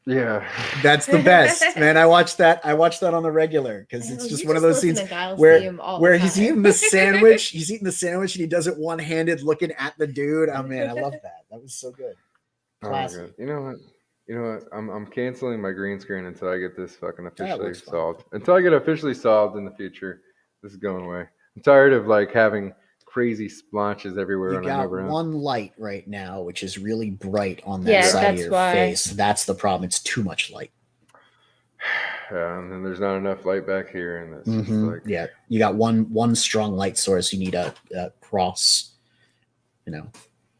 Yeah. That's the best, man. I watched that on the regular because it's just one of those scenes where he's eating the sandwich. He's eating the sandwich and he does it one-handed looking at the dude. Oh man, I love that. That was so good. Oh my Classy. god. You know what? You know what? I'm canceling my green screen until I get this fucking officially works fine. solved. Until I get officially solved in the future, this is going away. I'm tired of like having crazy splotches everywhere You when I got move around. one light right now, which is really bright on that Yeah, side of that's your why. face. That's the problem. It's too much light. Yeah, and then there's not enough light back here, and it's just like Yeah, you got one strong light source. You need a cross,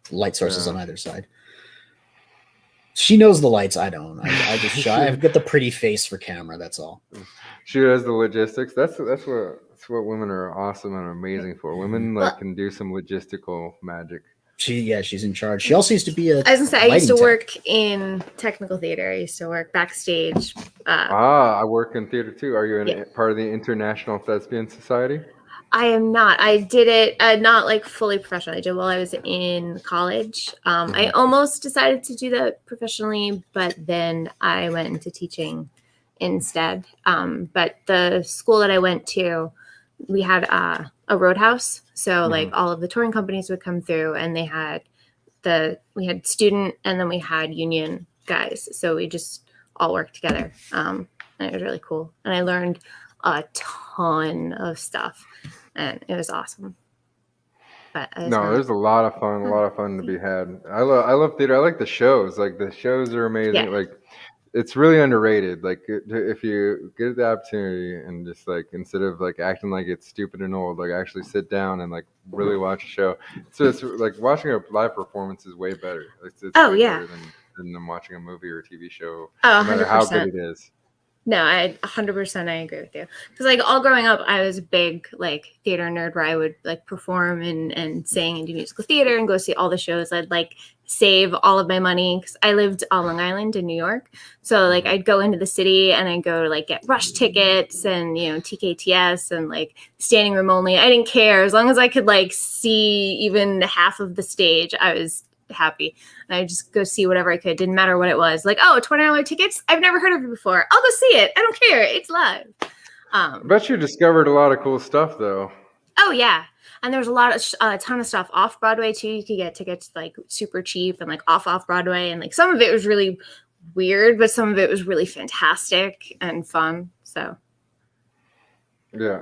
light sources Yeah. on either side. She knows the lights. I don't. I just I've got the pretty face for camera. That's all. she does the logistics. That's what women are awesome and amazing for. Women like Well- can do some logistical magic. She's in charge. She also used to be a. I was gonna say I used to lighting tech. work in technical theater. I used to work backstage. I work in theater too. Are you Yeah. part of the International Thespian Society? I am not. I did it not like fully professionally. I did while I was in college. I almost decided to do that professionally, but then I went into teaching instead. But the school that I went to, we had a roadhouse, so like all of the touring companies would come through, and we had student and then we had union guys, so we just all worked together. And it was really cool, and I learned a ton of stuff, and it was awesome. But There's a lot of fun to be had. I love theater. I like the shows. Like the shows are amazing. Yeah. Like it's really underrated. Like if you get the opportunity and just like instead of like acting like it's stupid and old, like actually sit down and like really watch a show. So it's like watching a live performance is way better. It's way better than watching a movie or a TV show, no matter how good it is. No, 100% I agree with you. Because like all growing up, I was a big like theater nerd where I would like perform and sing and do musical theater and go see all the shows. I'd like save all of my money because I lived on Long Island in New York. So like I'd go into the city and I'd go like get rush tickets and TKTS and like standing room only. I didn't care as long as I could like see even half of the stage. I was happy, and I just go see whatever I could. Didn't matter what it was. Like, oh, $20 tickets, I've never heard of it before, I'll go see it. I don't care, it's live. I bet you discovered a lot of cool stuff though. Oh yeah, and there's a ton of stuff off Broadway too. You could get tickets like super cheap and like off Broadway, and like some of it was really weird, but some of it was really fantastic and fun. So yeah.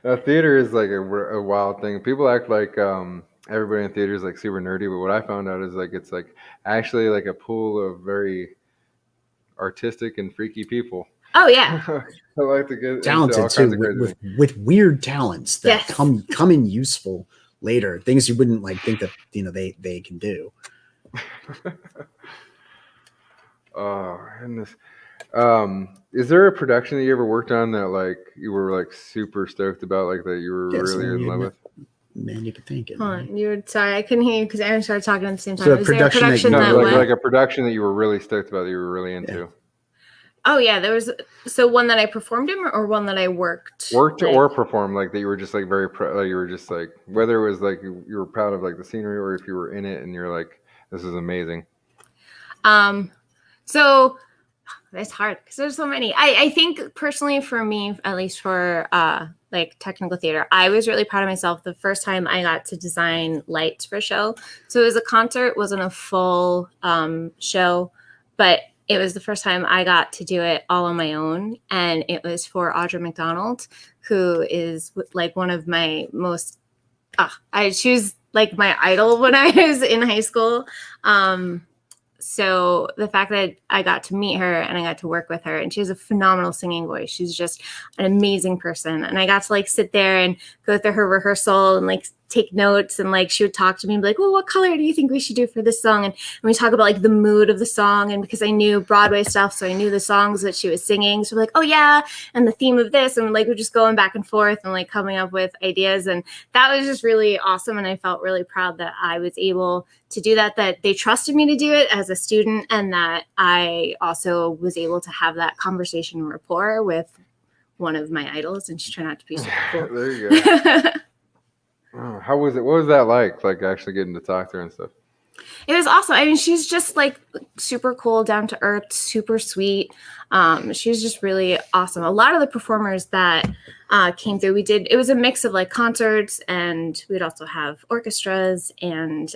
Theater is like a wild thing. People act like everybody in theater is like super nerdy, but what I found out is like it's like actually like a pool of very artistic and freaky people. Oh yeah. I like to get talented too, with weird talents that come in useful later. Things you wouldn't like think that they can do. Oh goodness. Is there a production that you ever worked on that like you were like super stoked about, like that you were really in love with? Man, you could think it. Sorry, I couldn't hear you because Aaron started talking at the same time. So Was there a production like a production that you were really stoked about, that you were really into? Yeah. Oh yeah, there was one that I performed in, or one that I worked or performed, like that you were just like very like you were just like, whether it was like you were proud of like the scenery, or if you were in it and you're like, this is amazing. So that's hard because there's so many. I think personally for me, at least for like technical theater, I was really proud of myself the first time I got to design lights for a show. So it was a concert, it wasn't a full show, but it was the first time I got to do it all on my own. And it was for Audra McDonald, who is like one of my most, she was like my idol when I was in high school. So the fact that I got to meet her and I got to work with her, and she has a phenomenal singing voice. She's just an amazing person. And I got to like sit there and go through her rehearsal and like take notes, and like she would talk to me and be like, well, what color do you think we should do for this song? And we talk about like the mood of the song, and because I knew Broadway stuff, so I knew the songs that she was singing, so we're like, oh yeah, and the theme of this, and like we're just going back and forth and like coming up with ideas. And that was just really awesome, and I felt really proud that I was able to do that they trusted me to do it as a student, and that I also was able to have that conversation and rapport with one of my idols, and she turned out to be super cool. There you go. Oh, how was it? What was that like actually getting to talk to her and stuff? It was awesome. I mean, she's just like super cool, down to earth, super sweet. She's just really awesome. A lot of the performers that came through, it was a mix of like concerts, and we'd also have orchestras and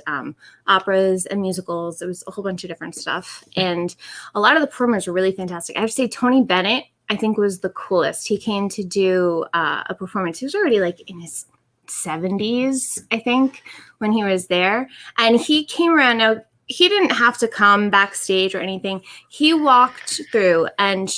operas and musicals. It was a whole bunch of different stuff. And a lot of the performers were really fantastic. I have to say, Tony Bennett, I think, was the coolest. He came to do a performance. He was already like in his 70s, I think, when he was there. And he came around. Now, he didn't have to come backstage or anything. He walked through and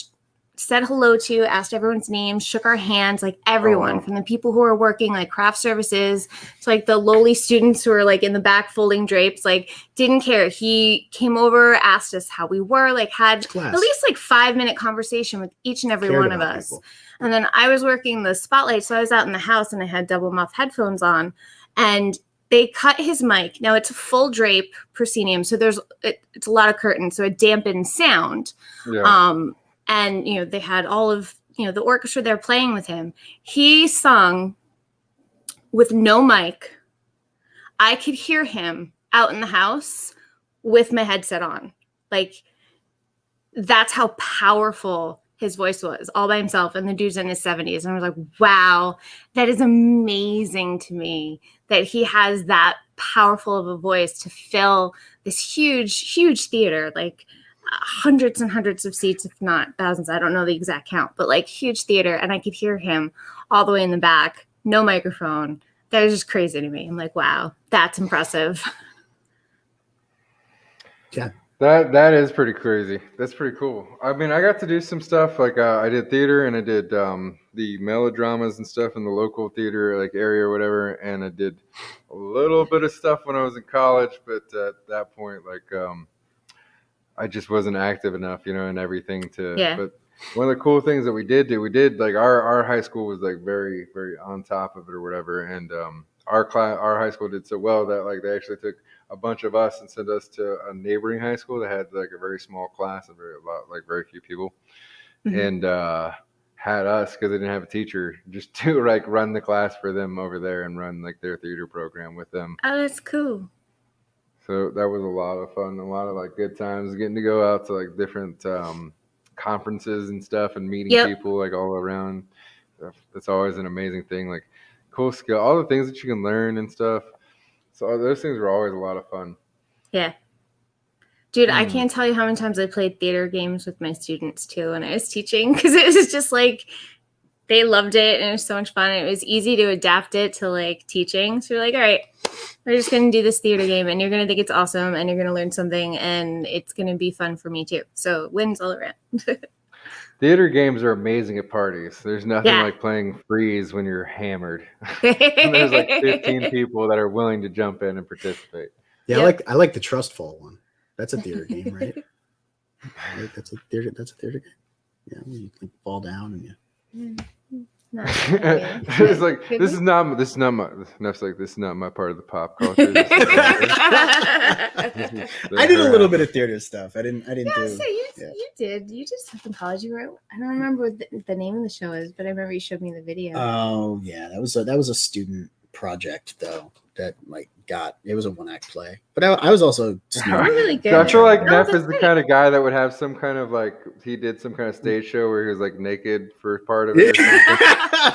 said hello to you, asked everyone's name, shook our hands, like everyone, from the people who are working like craft services to like the lowly students who are like in the back folding drapes, like didn't care. He came over, asked us how we were, like had at least like 5-minute conversation with each and every one of us. People. And then I was working the spotlight, so I was out in the house and I had double muff headphones on, and they cut his mic. Now it's a full drape proscenium, so it's a lot of curtains, so it dampened sound. Yeah. And, you know, they had all of, you know, the orchestra there playing with him. He sung with no mic. I could hear him out in the house with my headset on. Like, that's how powerful his voice was, all by himself. And the dude's in his 70s. And I was like, wow, that is amazing to me that he has that powerful of a voice to fill this huge, huge theater. Like, hundreds and hundreds of seats, if not thousands. I don't know the exact count, but like huge theater. And I could hear him all the way in the back, no microphone. That was just crazy to me. I'm like, wow, that's impressive. Yeah. That is pretty crazy. That's pretty cool. I mean, I got to do some stuff like I did theater, and I did the melodramas and stuff in the local theater like area or whatever. And I did a little bit of stuff when I was in college, but at that point, like I just wasn't active enough, you know, and everything to. Yeah. But one of the cool things that we did like our high school was like very, very on top of it or whatever, and our high school did so well that like they actually took a bunch of us and sent us to a neighboring high school that had like a very small class of very few people, and had us, because they didn't have a teacher, just to like run the class for them over there and run like their theater program with them. Oh, that's cool. So that was a lot of fun, a lot of like good times, getting to go out to like different conferences and stuff and meeting people like all around. That's always an amazing thing, like cool skill, all the things that you can learn and stuff. So those things were always a lot of fun. Yeah. Dude, I can't tell you how many times I played theater games with my students too when I was teaching, because it was just like they loved it and it was so much fun. It was easy to adapt it to like teaching. So you're like, all right, we're just going to do this theater game and you're going to think it's awesome and you're going to learn something and it's going to be fun for me too. So wins all around. Theater games are amazing at parties. There's nothing like playing freeze when you're hammered. And there's like 15 people that are willing to jump in and participate. Yeah, I like the trust fall one. That's a theater game, right? That's a theater game. Yeah, you can fall down and you. It's like this is not my Neff's like, this is not my part of the pop culture. I did a little bit of theater stuff. I didn't you did. You did something in college. You were, I don't remember what the name of the show is, but I remember you showed me the video. Oh yeah, that was a student project though. That it was a one-act play, but I was also really good. I feel like Neff is the kind of guy that would have some kind of like, he did some kind of stage show where he was like naked for part of it. Or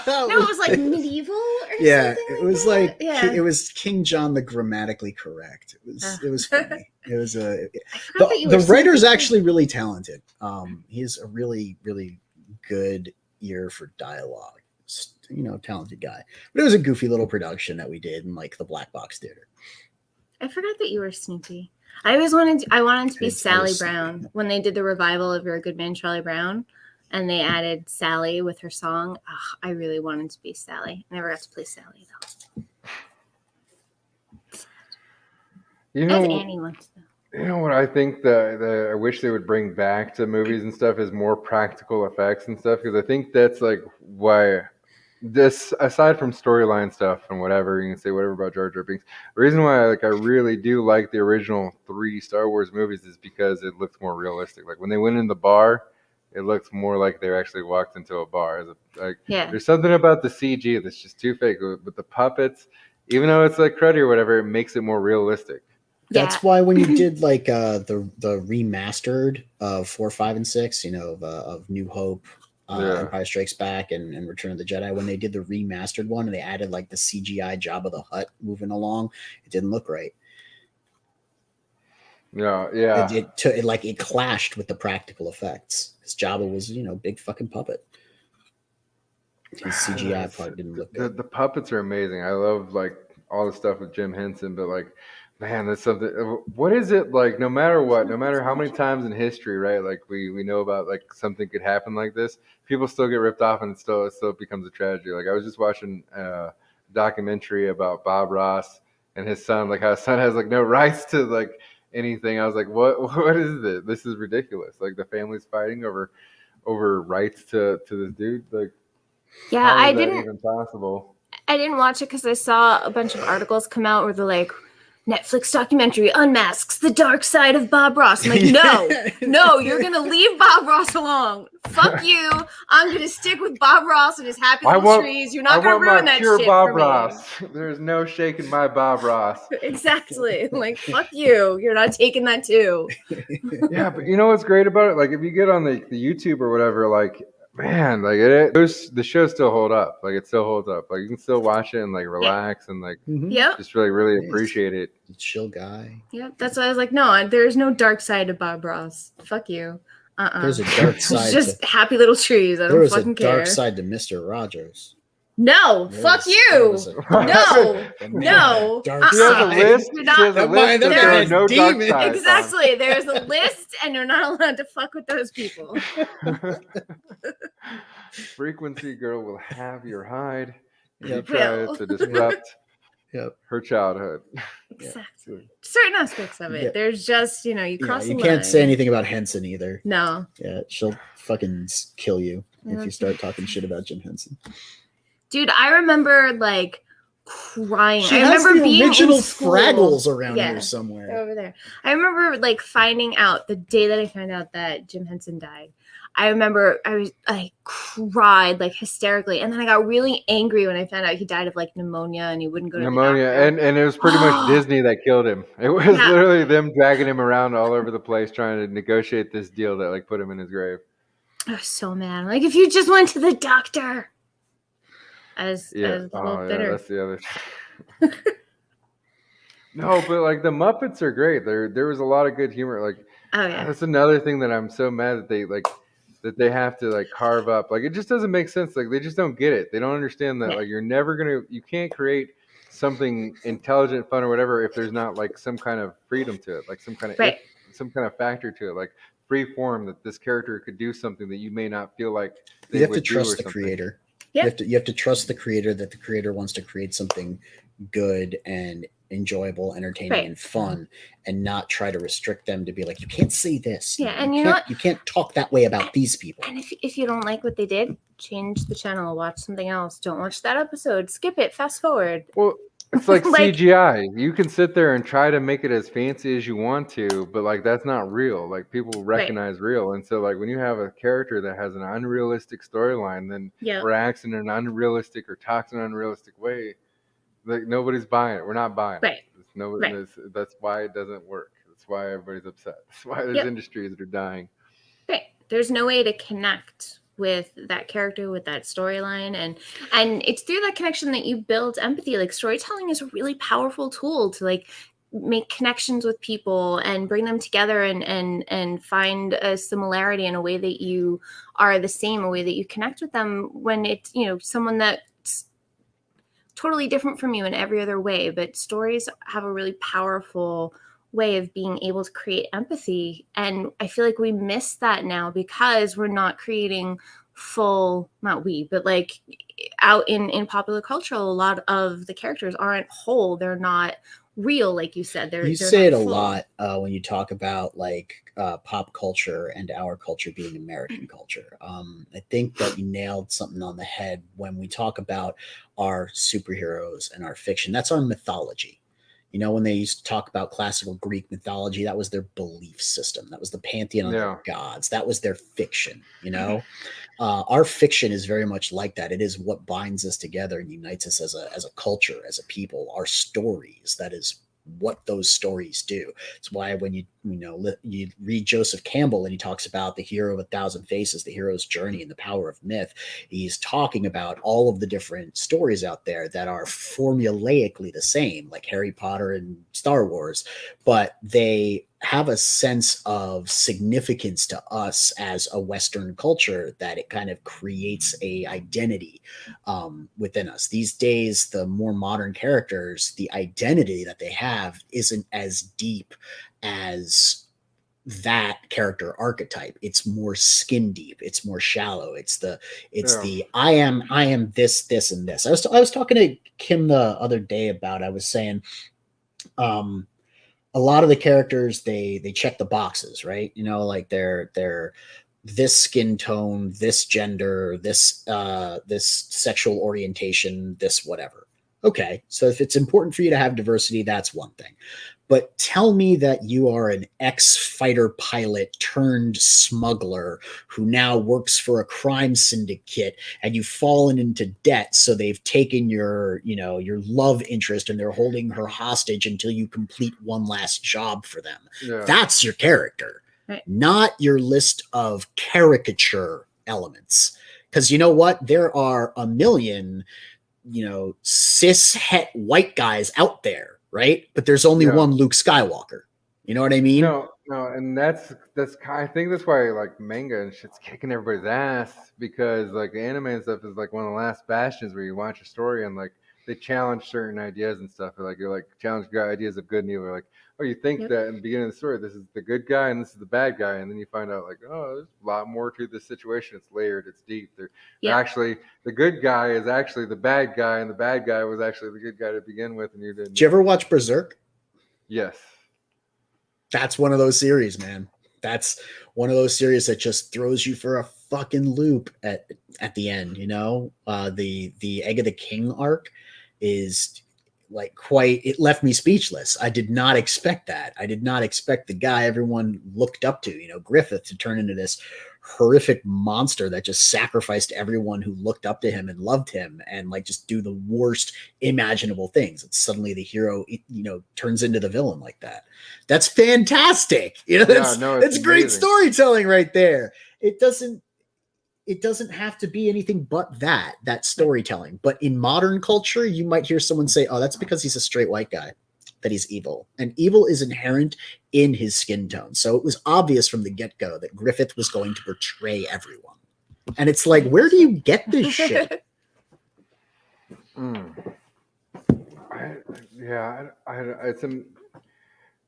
No, it was like medieval or something. It was like it was King John the grammatically correct. It was funny. It was the writer's actually really talented. He's a really, really good ear for dialogue. You know, talented guy. But it was a goofy little production that we did in like the Black Box Theater. I forgot that you were Snoopy. I wanted to be Sally Brown when they did the revival of You're a Good Man, Charlie Brown, and they added Sally with her song. Oh, I really wanted to be Sally. I never got to play Sally though. You know, Annie once though. You know what I think that I wish they would bring back to movies and stuff is more practical effects and stuff, because I think that's like why this, aside from storyline stuff and whatever, you can say whatever about Jar Jar Binks. The reason why I really do like the original 3 Star Wars movies is because it looked more realistic. Like when they went in the bar, it looked more like they actually walked into a bar. There's something about the CG that's just too fake. With the puppets, even though it's like cruddy or whatever, it makes it more realistic. That's why when you did like the remastered of 4, 5, and 6, of New Hope, Empire Strikes Back, and Return of the Jedi, when they did the remastered one and they added like the CGI Jabba the Hutt moving along, it didn't look right. Yeah. It clashed with the practical effects because Jabba was big fucking puppet. His CGI part didn't look good. The puppets are amazing. I love like all the stuff with Jim Henson, but like, man, that's something. What is it like? No matter what, no matter how many times in history, right? Like we know about like something could happen like this, people still get ripped off, and it still becomes a tragedy. Like I was just watching a documentary about Bob Ross and his son, like how his son has like no rights to like anything. I was like, what is this? This is ridiculous. Like the family's fighting over rights to this dude. Like, yeah, how is that even possible? I didn't watch it because I saw a bunch of articles come out where they're like, Netflix documentary unmasks the dark side of Bob Ross. I'm like, no, you're going to leave Bob Ross alone. Fuck you. I'm going to stick with Bob Ross and his happy little trees. You're not going to ruin that shit Bob for Ross. Me. There's no shaking my Bob Ross. Exactly. Like, fuck you. You're not taking that too. Yeah, but you know what's great about it? Like, if you get on the YouTube or whatever, like, man, like the shows still hold up. Like it still holds up. Like you can still watch it and like relax and like just really appreciate it. Chill guy. Yep. That's why I was like, no, there's no dark side to Bob Ross. Fuck you. There's a dark side. Just happy little trees. I don't fucking care. There was a dark side to Mr. Rogers. No, fuck you. No. She has a list. There are no dark sides. Exactly. There's a list, and you're not allowed to fuck with those people. Frequency girl will have your hide. He tries to disrupt her childhood. Exactly. Certain aspects of it. There's just, you cross the line. You can't say anything about Henson either. No. Yeah, she'll fucking kill you if you start talking shit about Jim Henson. Dude, I remember like crying. She I has remember the being original in school. Fraggles around here somewhere. They're over there. I remember like finding out the day that I found out that Jim Henson died. I remember I cried like hysterically, and then I got really angry when I found out he died of like pneumonia and he wouldn't go to the doctor. And it was pretty much Disney that killed him. It was literally them dragging him around all over the place trying to negotiate this deal that like put him in his grave. I was so mad. Like if you just went to the doctor. As bitter. That's the other. No, but like the Muppets are great. There was a lot of good humor. Like, that's another thing that I'm so mad that they have to like carve up. Like, it just doesn't make sense. Like, they just don't get it. They don't understand that like you can't create something intelligent, fun, or whatever if there's not like some kind of freedom to it, like some kind of factor to it, like free form that this character could do something that you may not feel like they you have would to trust do the creator. Yep. You have to trust the creator that the creator wants to create something good and enjoyable, entertaining, and fun, and not try to restrict them to be like, you can't say this. Yeah, and you can't talk that way about these people. And if you don't like what they did, change the channel, watch something else. Don't watch that episode. Skip it. Fast forward. Well, it's like CGI. You can sit there and try to make it as fancy as you want to, but like that's not real. Like people recognize real, and so like when you have a character that has an unrealistic storyline, then reacts in an unrealistic or talks in an unrealistic way, like nobody's buying it. We're not buying it. That's why it doesn't work. That's why everybody's upset. That's why there's industries that are dying. Right. There's no way to connect with that character, with that storyline, and it's through that connection that you build empathy. Like storytelling is a really powerful tool to like make connections with people and bring them together and find a similarity in a way that you are the same, a way that you connect with them when it's someone that's totally different from you in every other way. But stories have a really powerful way of being able to create empathy, and I feel like we miss that now because we're not creating not we, but like out in popular culture, a lot of the characters aren't whole. They're not real, like you said. You say it a lot when you talk about like pop culture and our culture being American culture. I think that you nailed something on the head when we talk about our superheroes and our fiction. That's our mythology. When they used to talk about classical Greek mythology, that was their belief system. That was the pantheon of their gods. That was their fiction, Our fiction is very much like that. It is what binds us together and unites us as a culture, as a people. Our stories, that is what those stories do. It's why when you read Joseph Campbell and he talks about the hero of 1,000 faces, the hero's journey, and the power of myth, he's talking about all of the different stories out there that are formulaically the same, like Harry Potter and Star Wars, but they have a sense of significance to us as a Western culture that it kind of creates a identity within us. These days, the more modern characters, the identity that they have isn't as deep as that character archetype. It's more skin deep. It's more shallow. It's the I am this, and this. I was talking to Kim the other day about, I was saying, a lot of the characters, they check the boxes, right? Like they're this skin tone, this gender, this sexual orientation, this whatever. Okay, so if it's important for you to have diversity, that's one thing. But tell me that you are an ex-fighter pilot turned smuggler who now works for a crime syndicate, and you've fallen into debt, so they've taken your love interest and they're holding her hostage until you complete one last job for them. Yeah. That's your character. Right. Not your list of caricature elements. Because you know what? There are a million, cis het white guys out there, right? But there's only one Luke Skywalker. You know what I mean? No, and that's I think that's why like manga and shit's kicking everybody's ass, because like anime and stuff is like one of the last bastions where you watch a story and like they challenge certain ideas and stuff. You're like challenge ideas of good and evil. Like, oh, you think that in the beginning of the story, this is the good guy and this is the bad guy, and then you find out like, oh, there's a lot more to this situation. It's layered, it's deep. They're actually, the good guy is actually the bad guy, and the bad guy was actually the good guy to begin with, and you didn't. Did you ever watch Berserk? Yes. That's one of those series, man. That's one of those series that just throws you for a fucking loop at the end. The Egg of the King arc is like it left me speechless. I did not expect that. I did not expect the guy everyone looked up to, Griffith, to turn into this horrific monster that just sacrificed everyone who looked up to him and loved him, and like just do the worst imaginable things. It's suddenly the hero, turns into the villain like that. That's fantastic. That's great storytelling right there. It doesn't have to be anything but that storytelling. But in modern culture, you might hear someone say, oh, that's because he's a straight white guy, that he's evil. And evil is inherent in his skin tone. So it was obvious from the get-go that Griffith was going to betray everyone. And it's like, where do you get this shit?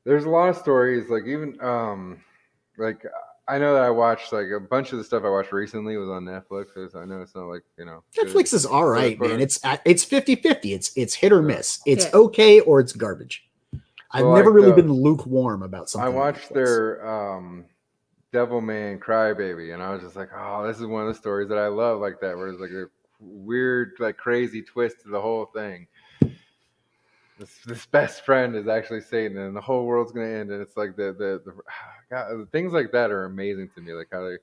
There's a lot of stories, like even like I know that I watched like a bunch of the stuff I watched recently was on Netflix. So I know it's not like, Netflix is all right, man. It's 50-50. It's hit or miss. It's okay or it's garbage. I've never really been lukewarm about something. I watched their Devilman Crybaby, and I was just like, oh, this is one of the stories that I love like that, where it's like a weird, like crazy twist to the whole thing. This best friend is actually Satan, and the whole world's gonna end. And it's like the things like that are amazing to me, like how they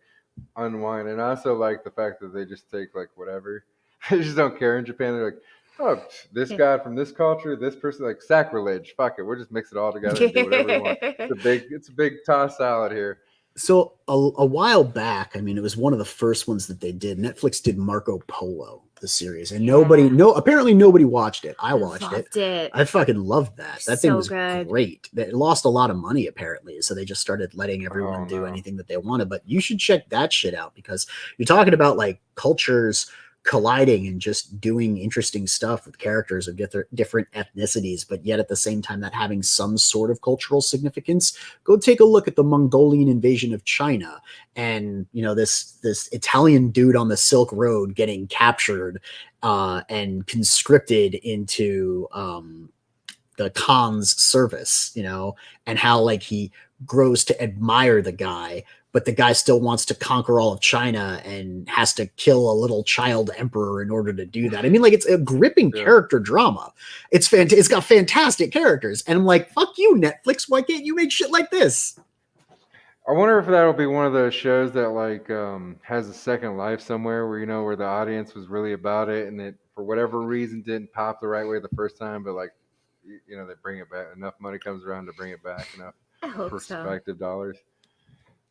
unwind. And I also like the fact that they just take like whatever. They just don't care in Japan. They're like, oh, this guy from this culture, this person, like sacrilege. Fuck it, we'll just mix it all together and do whatever we want. It's a big toss salad here. So a while back, I mean, it was one of the first ones that they did. Netflix did Marco Polo, the series, and apparently nobody watched it. I watched it. I fucking loved that. That thing was great. It lost a lot of money apparently, so they just started letting everyone do anything that they wanted. But you should check that shit out, because you're talking about like cultures colliding and just doing interesting stuff with characters of different ethnicities, but yet at the same time that having some sort of cultural significance. Go take a look at the Mongolian invasion of China, and this Italian dude on the Silk Road getting captured and conscripted into the Khan's service, and how like he grows to admire the guy, but the guy still wants to conquer all of China and has to kill a little child emperor in order to do that. I mean, like, it's a gripping character drama. It's got fantastic characters. And I'm like, fuck you, Netflix. Why can't you make shit like this? I wonder if that'll be one of those shows that like has a second life somewhere where, where the audience was really about it and it, for whatever reason, didn't pop the right way the first time, but like they bring it back. Enough money comes around to bring it back. Enough I hope so. prospective dollars.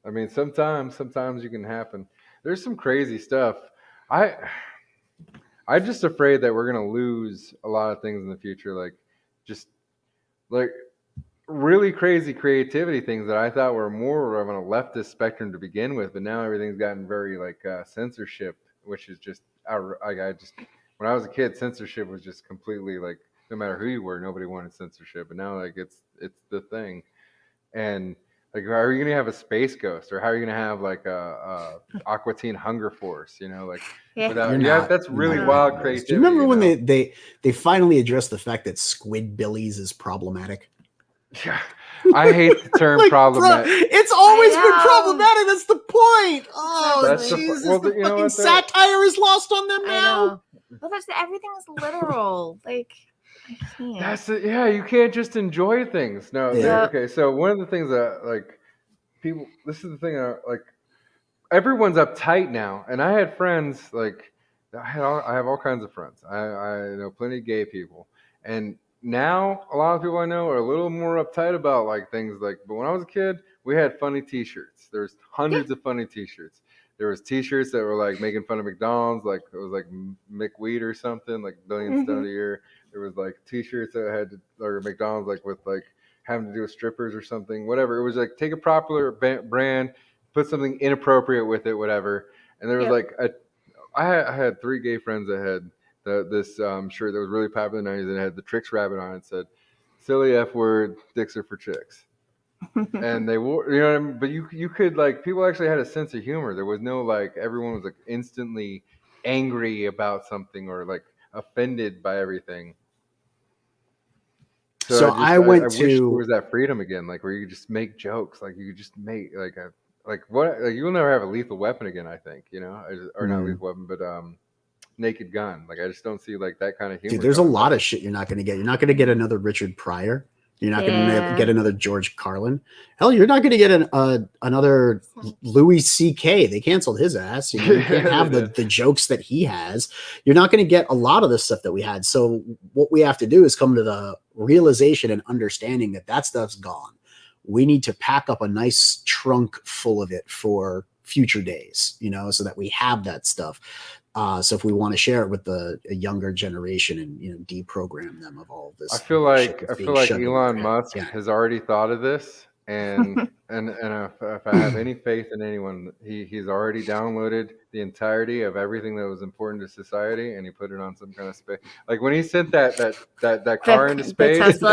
I mean, sometimes you can happen. There's some crazy stuff. I'm just afraid that we're gonna lose a lot of things in the future, like just like really crazy creativity things that I thought were more of on a leftist spectrum to begin with, but now everything's gotten very like censorship, which is just like I just when I was a kid, censorship was just completely like no matter who you were, nobody wanted censorship, but now like it's the thing, and like how are you gonna have a space ghost, or how are you gonna have like a Aqua Teen Hunger Force, like Yeah. without You're not- that's really you're wild not. creativity. Do you remember when know? they finally addressed the fact that Squidbillies is problematic? Yeah, I hate the term Like, problematic. bro, it's always I been know. problematic. That's the point. Oh, That's the- Jesus. well, the you know fucking what, though? satire is lost on them I now. know. But everything is literal. Like, I can't. That's it. Yeah, you can't just enjoy things. No, Yeah. okay. So one of the things that like people, this is the thing. Like everyone's uptight now, and I had friends like I have all kinds of friends. I know plenty of gay people, and now a lot of people I know are a little more uptight about like things like. But when I was a kid, we had funny T-shirts. There's hundreds of funny T-shirts. There was T-shirts that were like making fun of McDonald's, like it was like McWheat or something, like billion stone a year. There was like T-shirts that had or McDonald's like with like having to do with strippers or something, whatever. It was like take a popular brand, put something inappropriate with it, whatever. And there was like I had 3 gay friends that had this shirt that was really popular in the 90s and it had the Tricks rabbit on it. It said, "Silly F word, dicks are for chicks." And they wore, what I mean? But you could like people actually had a sense of humor. There was no like everyone was like instantly angry about something or like offended by everything. So I went I wish to- there was that freedom again, like where you could just make jokes, like you could just make like what like you'll never have a lethal weapon again. I think or not lethal weapon, but Naked Gun. Like I just don't see like that kind of humor. Dude, there's a coming lot back. of shit you're not going to get. You're not going to get another Richard Pryor. You're not going to get another George Carlin. Hell, you're not going to get another Louis C.K. They canceled his ass. You can't have the jokes that he has. You're not going to get a lot of the stuff that we had. So what we have to do is come to the realization and understanding that stuff's gone. We need to pack up a nice trunk full of it for future days, so that we have that stuff. So if we want to share it with a younger generation and deprogram them of all of this, I feel like Elon Musk has already thought of this, and if I have any faith in anyone, he's already downloaded the entirety of everything that was important to society, and he put it on some kind of space. Like when he sent that car into space, that's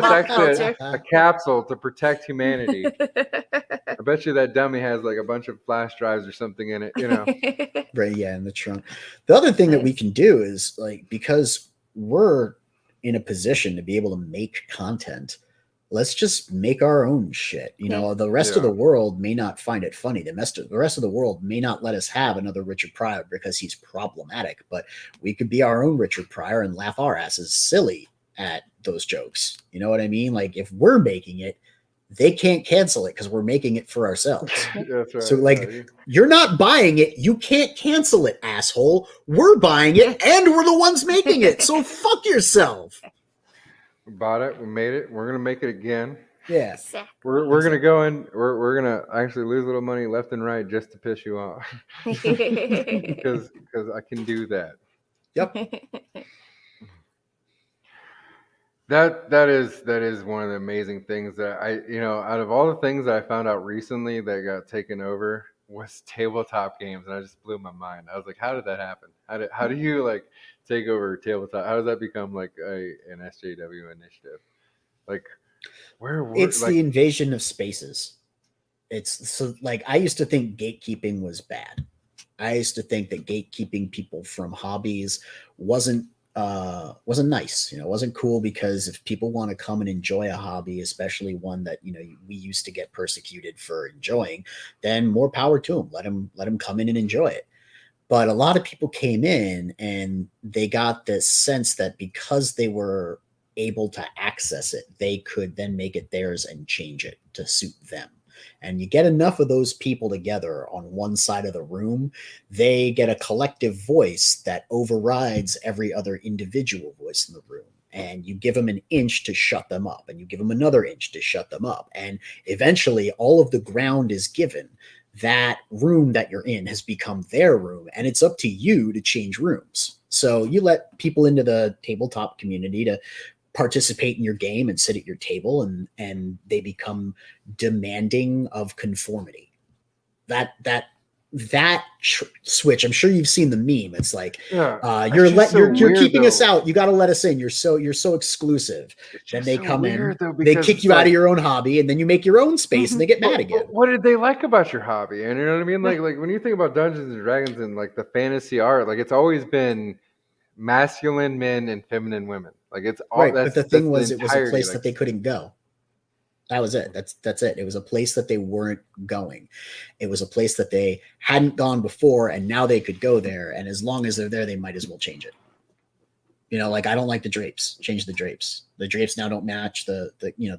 actually a capsule to protect humanity. I bet you that dummy has like a bunch of flash drives or something in it, Right, yeah, in the trunk. The other thing that we can do is like, because we're in a position to be able to make content, let's just make our own shit. The rest of the world may not find it funny. The rest of the world may not let us have another Richard Pryor because he's problematic, but we could be our own Richard Pryor and laugh our asses silly at those jokes. You know what I mean? Like if we're making it, they can't cancel it because we're making it for ourselves. That's right. So like you're not buying it, you can't cancel it, asshole. We're buying it and we're the ones making it. So fuck yourself. We bought it, we made it, we're gonna make it again. Yeah. Exactly. We're gonna go in, we're gonna actually lose a little money left and right just to piss you off. because I can do that. Yep. That is one of the amazing things that out of all the things that I found out recently that got taken over was tabletop games, and I just blew my mind. I was like, how did that happen? How do you like take over tabletop? How does that become like an SJW initiative? Like It's the invasion of spaces. It's so like I used to think gatekeeping was bad. I used to think that gatekeeping people from hobbies wasn't nice. It wasn't cool, because if people want to come and enjoy a hobby, especially one that we used to get persecuted for enjoying, then more power to them. Let them come in and enjoy it. But a lot of people came in and they got this sense that because they were able to access it, they could then make it theirs and change it to suit them. And you get enough of those people together on one side of the room, they get a collective voice that overrides every other individual voice in the room. and you give them an inch to shut them up, and you give them another inch to shut them up, and eventually all of the ground is given. That room that you're in has become their room, and it's up to you to change rooms. So you let people into the tabletop community to participate in your game and sit at your table, and they become demanding of conformity. That switch, I'm sure you've seen the meme. It's like, you're keeping us out. You got to let us in. You're so exclusive. Then they come in, they kick you out of your own hobby, and then you make your own space, and they get mad again. What did they like about your hobby? And you know what I mean? Like when you think about Dungeons and Dragons and like the fantasy art, like it's always been masculine men and feminine women. Like it's all right. But the thing was, it was a place that they couldn't go. That was it. That's it. It was a place that they weren't going. It was a place that they hadn't gone before, and now they could go there. And as long as they're there, they might as well change it. You know, like I don't like the drapes. Change the drapes. The drapes now don't match the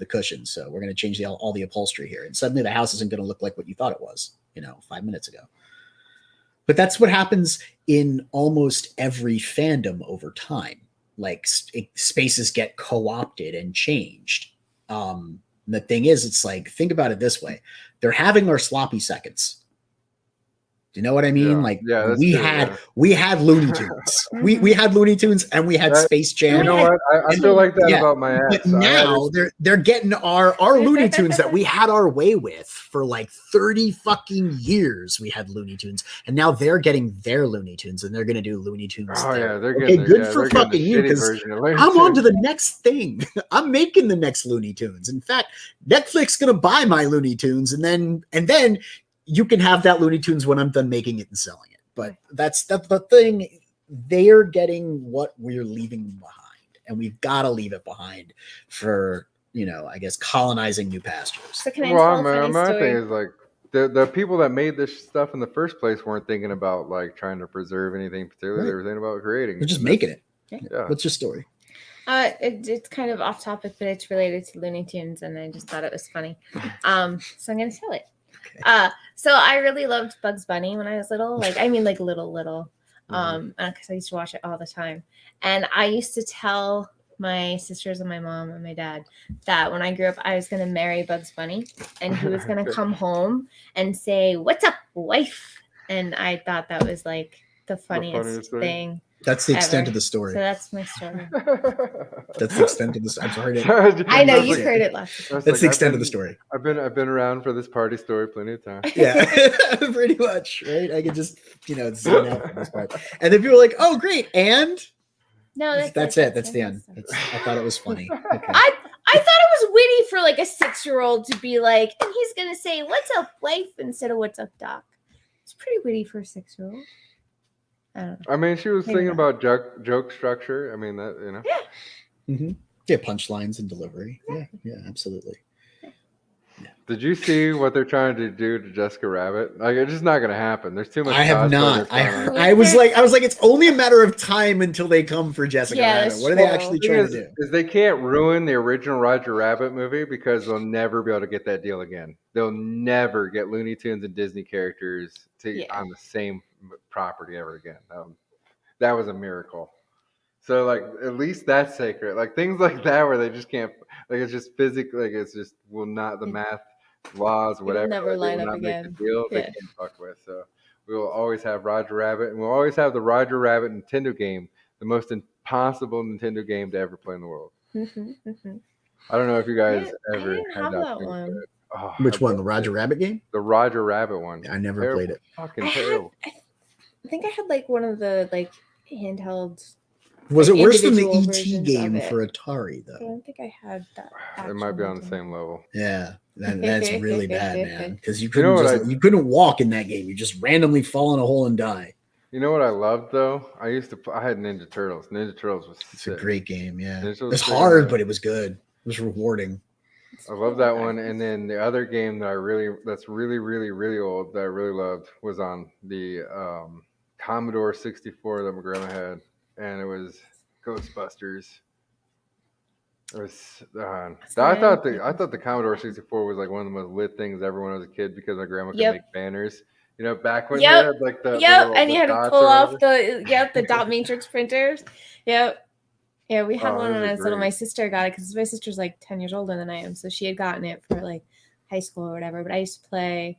cushions. So we're going to change all the upholstery here. And suddenly the house isn't going to look like what you thought it was, 5 minutes ago. But that's what happens in almost every fandom over time. Like spaces get co-opted and changed. The thing is, it's like, think about it this way. They're having our sloppy seconds. Do you know what I mean? We had Looney Tunes. we had Looney Tunes and we had Space Jam. You know what? I feel like that about my ass. But now they're getting our Looney Tunes that we had our way with for like 30 fucking years. We had Looney Tunes, and now they're getting their Looney Tunes, and they're gonna do Looney Tunes. Oh yeah, they're getting good for fucking you, because I'm on to the next thing. I'm making the next Looney Tunes. In fact, Netflix gonna buy my Looney Tunes, and then you can have that Looney Tunes when I'm done making it and selling it. But that's the thing. They're getting what we're leaving behind, and we've got to leave it behind for, I guess, colonizing new pastures. So can I tell a funny my story? thing is like the people that made this stuff in the first place weren't thinking about like trying to preserve anything particularly. Right. They were thinking about creating. They're just making it. Yeah. What's your story? It's kind of off topic, but it's related to Looney Tunes, and I just thought it was funny. So I'm going to tell it. Okay. So I really loved Bugs Bunny when I was little, little, because I used to watch it all the time. And I used to tell my sisters and my mom and my dad that when I grew up, I was going to marry Bugs Bunny, and he was going to come home and say, "What's up, wife?" And I thought that was like the funniest thing. That's the extent of the story. So that's my story. That's the extent of the story. I'm sorry. I know you've heard it last time. That's the extent of the story. I've been around for this party story plenty of times. Yeah, pretty much. Right. I could just zone out from this part, and then people are like, "Oh, great!" And no, that's it. That's the end. I thought it was funny. Okay. I thought it was witty for like a 6-year-old to be like, and he's gonna say, "What's up, wife?" instead of "What's up, doc." It's pretty witty for a 6-year-old. I don't know. I mean, she was thinking about joke structure. I mean, that Yeah. Mm-hmm. Yeah, punchlines and delivery. Yeah, absolutely. Yeah. Did you see what they're trying to do to Jessica Rabbit? Like, it's just not going to happen. There's too much. I have not. I was like, it's only a matter of time until they come for Jessica Rabbit. What are they actually trying to do? Is they can't ruin the original Roger Rabbit movie because they'll never be able to get that deal again. They'll never get Looney Tunes and Disney characters on the same property ever again. That was a miracle. So like at least that's sacred. Like things like that where they just can't, like it's just physically, like it's just will not, the math laws whatever never line up again. Make the deal they can't fuck with. So we will always have Roger Rabbit, and we'll always have the Roger Rabbit Nintendo game, the most impossible Nintendo game to ever play in the world. I don't know if you guys ever had that one. Which one? The Roger Rabbit game? The Roger Rabbit one. I never played it. Fucking terrible. I think I had like one of the like handheld. Was it worse than the ET game for Atari though? I don't think I had that. It might be on the same level. Yeah, that's really bad, man. Because you couldn't walk in that game. You just randomly fall in a hole and die. You know what I loved though? I had Ninja Turtles. Ninja Turtles was sick. A great game. Yeah, it was hard, but it was good. It was rewarding. I love that one. And then the other game that's really, really, really old that I really loved was on the Commodore 64 that my grandma had, and it was Ghostbusters. It was. I thought the Commodore 64 was like one of the most lit things ever when I was a kid because my grandma could make banners. You know, back when they had like the and you had to pull off the dot matrix printers. Yep. Yeah, we had Oh, one those when are I was little. great. My sister got it because my sister's like 10 years older than I am. So she had gotten it for like high school or whatever. But I used to play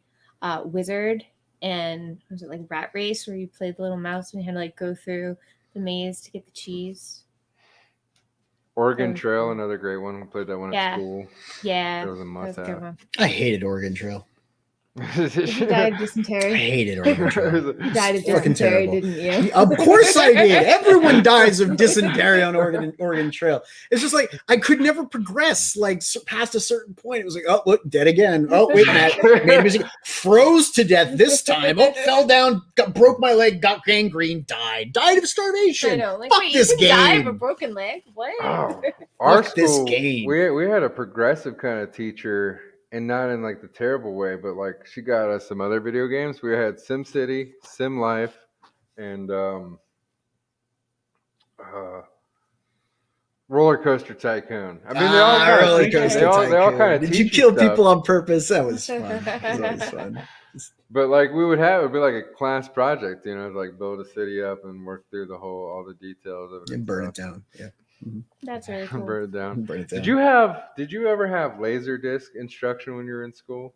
Wizard and was it like Rat Race where you played the little mouse and you had to like go through the maze to get the cheese. Oregon was Trail, cool. another great one. We played that one at Yeah. school. Yeah, That was a that was must a good have. one. I hated Oregon Trail. Did you die of I dysentery? hated Oregon Trail. You died of It's fucking dysentery, terrible. didn't you? Of course I did. Everyone dies of dysentery on Oregon Trail. It's just like I could never progress like past a certain point. It was like, oh, look, dead again. Oh, wait, Matt, made a mistake. Froze to death this time. Oh, fell down, broke my leg, got gangrene, died of starvation. I know. Like, Fuck wait, this you can die of a game. broken leg? What? Oh, our Fuck this school, game. we had a progressive kind of teacher, and not in like the terrible way, but like she got us some other video games. We had SimCity, Sim Life, and Roller Coaster Tycoon. I mean, they all kind of Roller teach you. Coaster They all Tycoon. kind of Did teach you you kill stuff. people on purpose? That was fun. That was fun. But like we would have, it'd be like a class project, you know, like build a city up and work through all the details of it. And burn it down. Yeah. That's really cool. Burn it down. Burn it down. Did you ever have Laserdisc instruction when you were in school?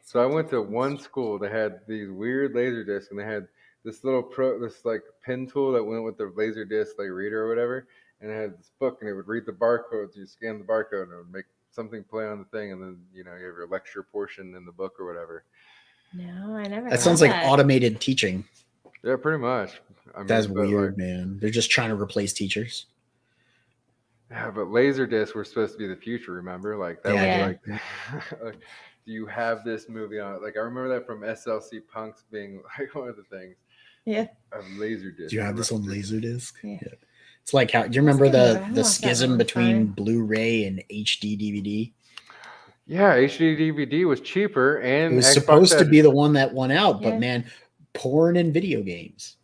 So I went to one school that had these weird Laserdiscs, and they had this this like pen tool that went with the Laserdisc like reader or whatever, and it had this book, and it would read the barcodes. You scan the barcode, and it would make something play on the thing, and then you have your lecture portion in the book or whatever. No, I never. That sounds like automated teaching. Yeah, pretty much. I mean, That's weird, man. They're just trying to replace teachers. Yeah, but Laserdisc were supposed to be the future. Remember, like that was like, do you have this movie on? Like I remember that from SLC Punks being like one of the things. Yeah. Of Laserdisc. Do you have this on Laserdisc? Yeah. It's like how do you remember the watched schism between Blu-ray and HD DVD? Yeah, HD DVD was cheaper, and it was Xbox supposed to be the one that won out, but Yeah. man, porn and video games.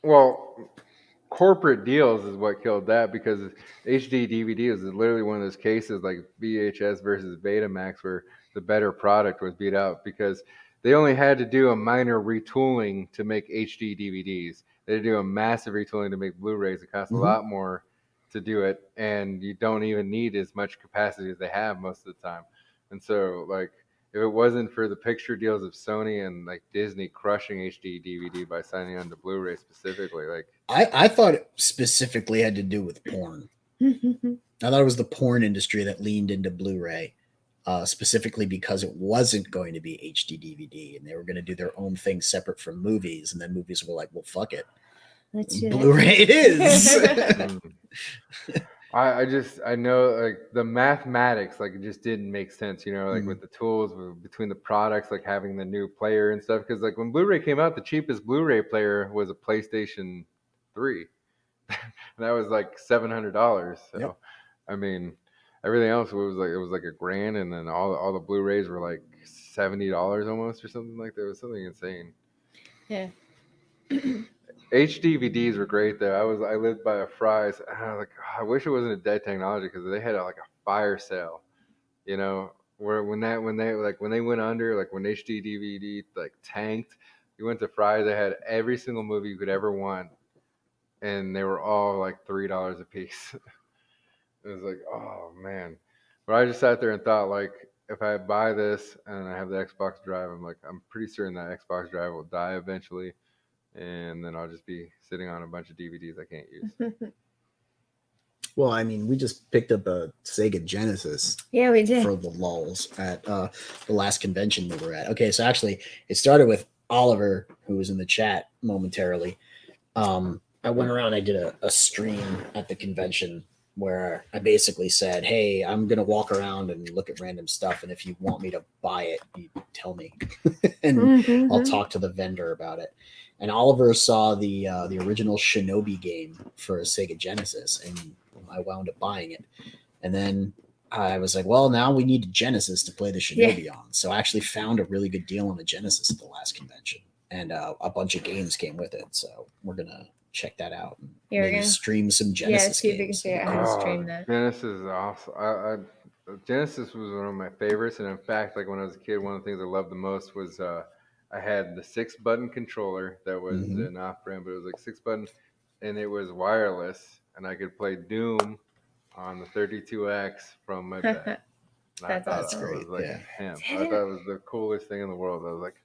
Well, corporate deals is what killed that, because HD DVD is literally one of those cases like VHS versus Betamax where the better product was beat out because they only had to do a minor retooling to make HD DVDs. They had to do a massive retooling to make Blu-rays. It costs a lot more to do it, and you don't even need as much capacity as they have most of the time. And so, like, if it wasn't for the picture deals of Sony and like Disney crushing HD DVD by signing on to Blu-ray specifically, like I thought it specifically had to do with porn. I thought it was the porn industry that leaned into Blu-ray, specifically because it wasn't going to be HD DVD, and they were going to do their own thing separate from movies. And then movies were like, "Well, fuck it, Blu-ray it is." I know like the mathematics, like it just didn't make sense, like with the tools between the products, like having the new player and stuff. Because like when Blu-ray came out, the cheapest Blu-ray player was a PlayStation 3, and that was like $700. So, Yep. I mean, everything else was like $1,000, and then all the Blu-rays were like $70 almost or something like that. It was something insane. Yeah. HDVDs were great though. I lived by a Fry's. And I was like, I wish it wasn't a dead technology because they had like a fire sale, where when they went under, like when HD DVD like tanked, you went to Fry's. They had every single movie you could ever want, and they were all like $3 a piece. It was like, oh man. But I just sat there and thought, like, if I buy this and I have the Xbox Drive, I'm pretty certain that Xbox Drive will die eventually. And then I'll just be sitting on a bunch of DVDs I can't use. Well, I mean, we just picked up a Sega Genesis. Yeah, we did. For the lulz at the last convention we were at. Okay, so actually, it started with Oliver, who was in the chat momentarily. I went around, I did a stream at the convention where I basically said, hey, I'm going to walk around and look at random stuff, and if you want me to buy it, you tell me. And I'll talk to the vendor about it. And Oliver saw the original Shinobi game for a Sega Genesis, and I wound up buying it. And then I was like, well, now we need a Genesis to play the Shinobi on. So I actually found a really good deal on the Genesis at the last convention, and a bunch of games came with it. So we're going to check that out and maybe stream some Genesis games. See if I can stream that. Genesis is awesome. Genesis was one of my favorites, and in fact, like when I was a kid, one of the things I loved the most was I had the 6-button controller that was an off-brand, but it was like 6-button. and it was wireless, and I could play Doom on the 32X from my bed. And That's I thought awesome. I was like Yeah. a pimp. I thought it was the coolest thing in the world. I was like,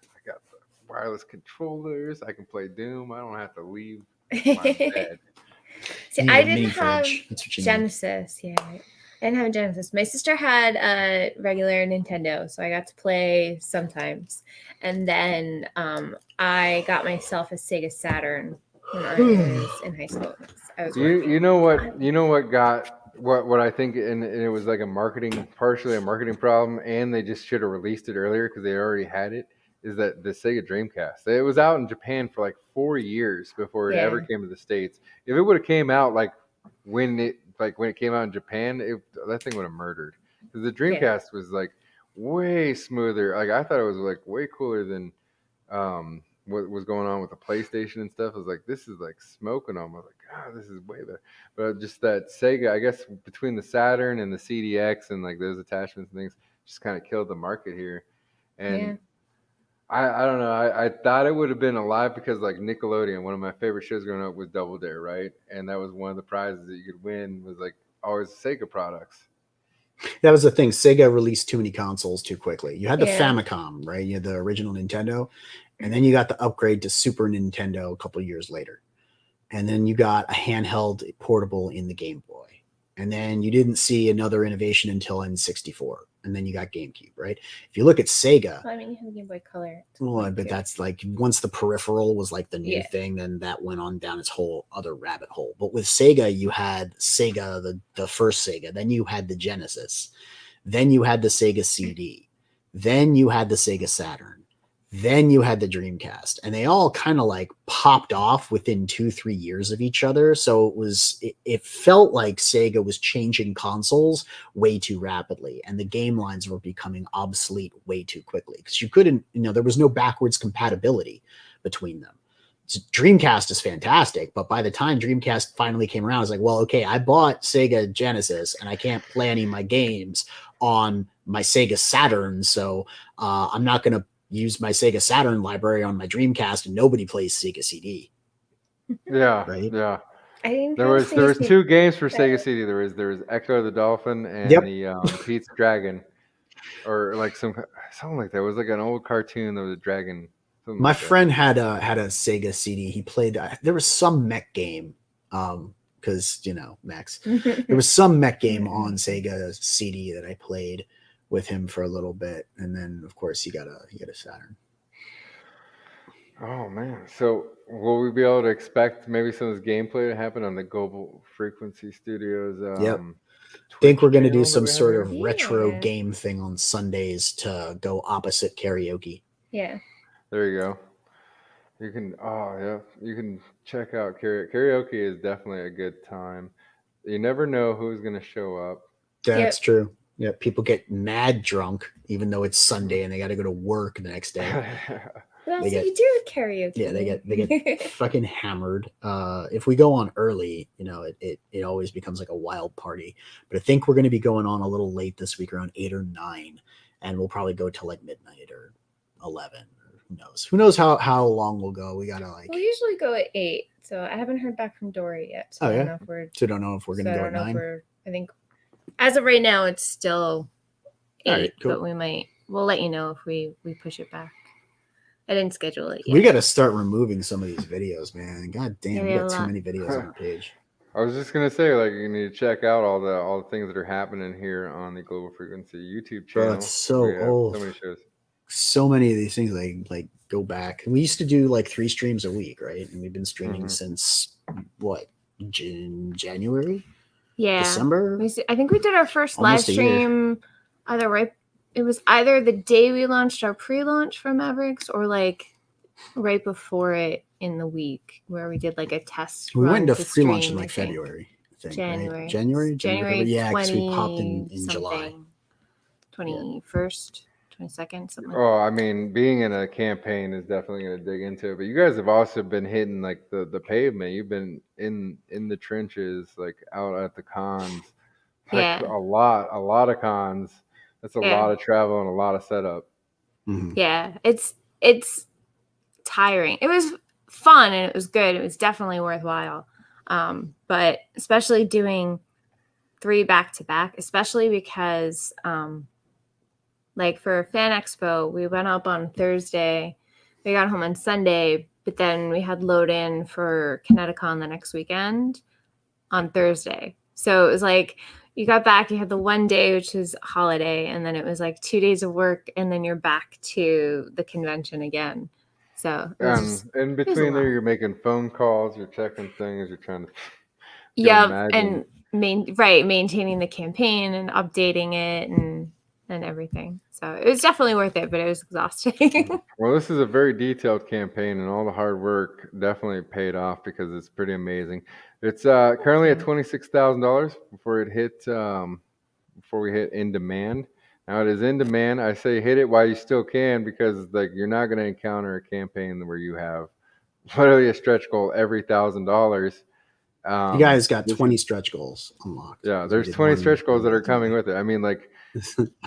I got the wireless controllers. I can play Doom. I don't have to leave my bed. See, You need I a mini didn't have fridge. That's what you need. Genesis. Yeah, I didn't have a Genesis. My sister had a regular Nintendo, so I got to play sometimes. And then I got myself a Sega Saturn when I was in high school. I was working. You know what got what I think, and it was like partially a marketing problem, and they just should have released it earlier because they already had it. Is that the Sega Dreamcast? It was out in Japan for like 4 years before it ever came to the States. If it would have came out when it came out in Japan, that thing would have murdered. Because the Dreamcast was like way smoother. Like I thought it was like way cooler than what was going on with the PlayStation and stuff. I was like, this is like smoking on. I was like, this is way better. But just that Sega, I guess between the Saturn and the CDX and like those attachments and things, just kind of killed the market here. And I don't know. I thought it would have been alive because like Nickelodeon, one of my favorite shows growing up was Double Dare, right? And that was one of the prizes that you could win was like always Sega products. That was the thing. Sega released too many consoles too quickly. You had the Famicom, right? You had the original Nintendo, and then you got the upgrade to Super Nintendo a couple of years later. And then you got a handheld portable in the Game Boy. And then you didn't see another innovation until N64. And then you got GameCube, right? If you look at Sega, Well, I mean, you have Game Boy Color. well, but that's like once the peripheral was like the new thing, then that went on down its whole other rabbit hole. But with Sega, you had Sega, the first Sega, then you had the Genesis, then you had the Sega CD, then you had the Sega Saturn, then you had the Dreamcast, and they all kind of like popped off within 2-3 years of each other. So it felt like Sega was changing consoles way too rapidly, and the game lines were becoming obsolete way too quickly because you couldn't, there was no backwards compatibility between them. So Dreamcast is fantastic, but by the time Dreamcast finally came around, I was like, well, okay, I bought Sega Genesis and I can't play any of my games on my Sega Saturn, so I'm not going to use my Sega Saturn library on my Dreamcast, and nobody plays Sega CD. Yeah, right. Yeah. There was 2 games for Sega CD. There was Echo the Dolphin and the Pete's Dragon, or like something like that. It was like an old cartoon. There was a dragon. My friend had a Sega CD. He played. There was some mech game, because Max. There was some mech game on Sega CD that I played with him for a little bit, and then of course he got a Saturn. Oh man! So will we be able to expect maybe some of this gameplay to happen on the Global Frequency Studios? Think we're going to do some sort of retro game thing on Sundays to go opposite karaoke. Yeah. There you go. You can check out karaoke. Karaoke is definitely a good time. You never know who's going to show up. That's true. Yeah, people get mad drunk even though it's Sunday and they got to go to work the next day. What else do you do with karaoke? Yeah, they get fucking hammered. If we go on early, it always becomes like a wild party. But I think we're going to be going on a little late this week, around 8 or 9, and we'll probably go till like midnight or 11. Or who knows how long we'll go. We gotta we usually go at 8, so I haven't heard back from Dory yet. So I don't know if we're. So don't know if we're gonna go at 9. I think as of right now it's still 8, right, cool. But we'll let you know if we push it back. I didn't schedule it yet. We got to start removing some of these videos, man. God damn, we got too many videos on our page. I was just gonna say, like, you need to check out all the things that are happening here on the Global Frequency YouTube channel. Bro, it's so old. So many shows. So many of these things, like go back. We used to do like 3 streams a week, right? And we've been streaming since what? January? Yeah. December? I think we did our first live stream it was either the day we launched our pre-launch for Mavericks or like right before it in the week where we did like a test. We went into pre-launch in like February. I think, January. Right? January. Yeah, because we popped in July. 21st, 22nd, something like I mean, being in a campaign is definitely going to dig into it. But you guys have also been hitting like the pavement. You've been in the trenches, like out at the cons. Like, a lot of cons. That's a lot of travel and a lot of setup. Mm-hmm. Yeah, it's tiring. It was fun and it was good. It was definitely worthwhile. But especially doing 3 back-to-back, especially because like for Fan Expo, we went up on Thursday, we got home on Sunday, but then we had load in for Kineticon the next weekend on Thursday. So it was like you got back, you had the one day, which is holiday, and then it was like 2 days of work, and then you're back to the convention again. So it was just, in between there, you're making phone calls, you're checking things, you're trying to. And maintaining the campaign and updating it and everything. So it was definitely worth it, but it was exhausting. Well, this is a very detailed campaign, and all the hard work definitely paid off because it's pretty amazing. It's currently at $26,000 before we hit in demand. Now it is in demand. I say hit it while you still can, because like you're not going to encounter a campaign where you have literally a stretch goal every $1,000. You guys got 20 stretch goals unlocked. Yeah, there's 20 stretch goals that are coming with it. I mean, like,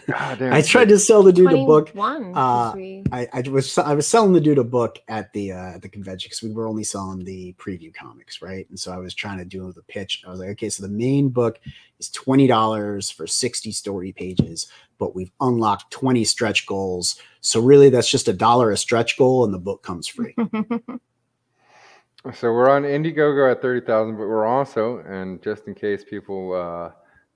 God damn, I tried to sell the dude a book. I was selling the dude a book at the convention because we were only selling the preview comics, right? And so I was trying to do the pitch. I was like, okay, so the main book is $20 for 60 story pages, but we've unlocked 20 stretch goals. So really, that's just $1 a stretch goal, and the book comes free. So we're on IndieGoGo at 30,000, but we're also, and just in case people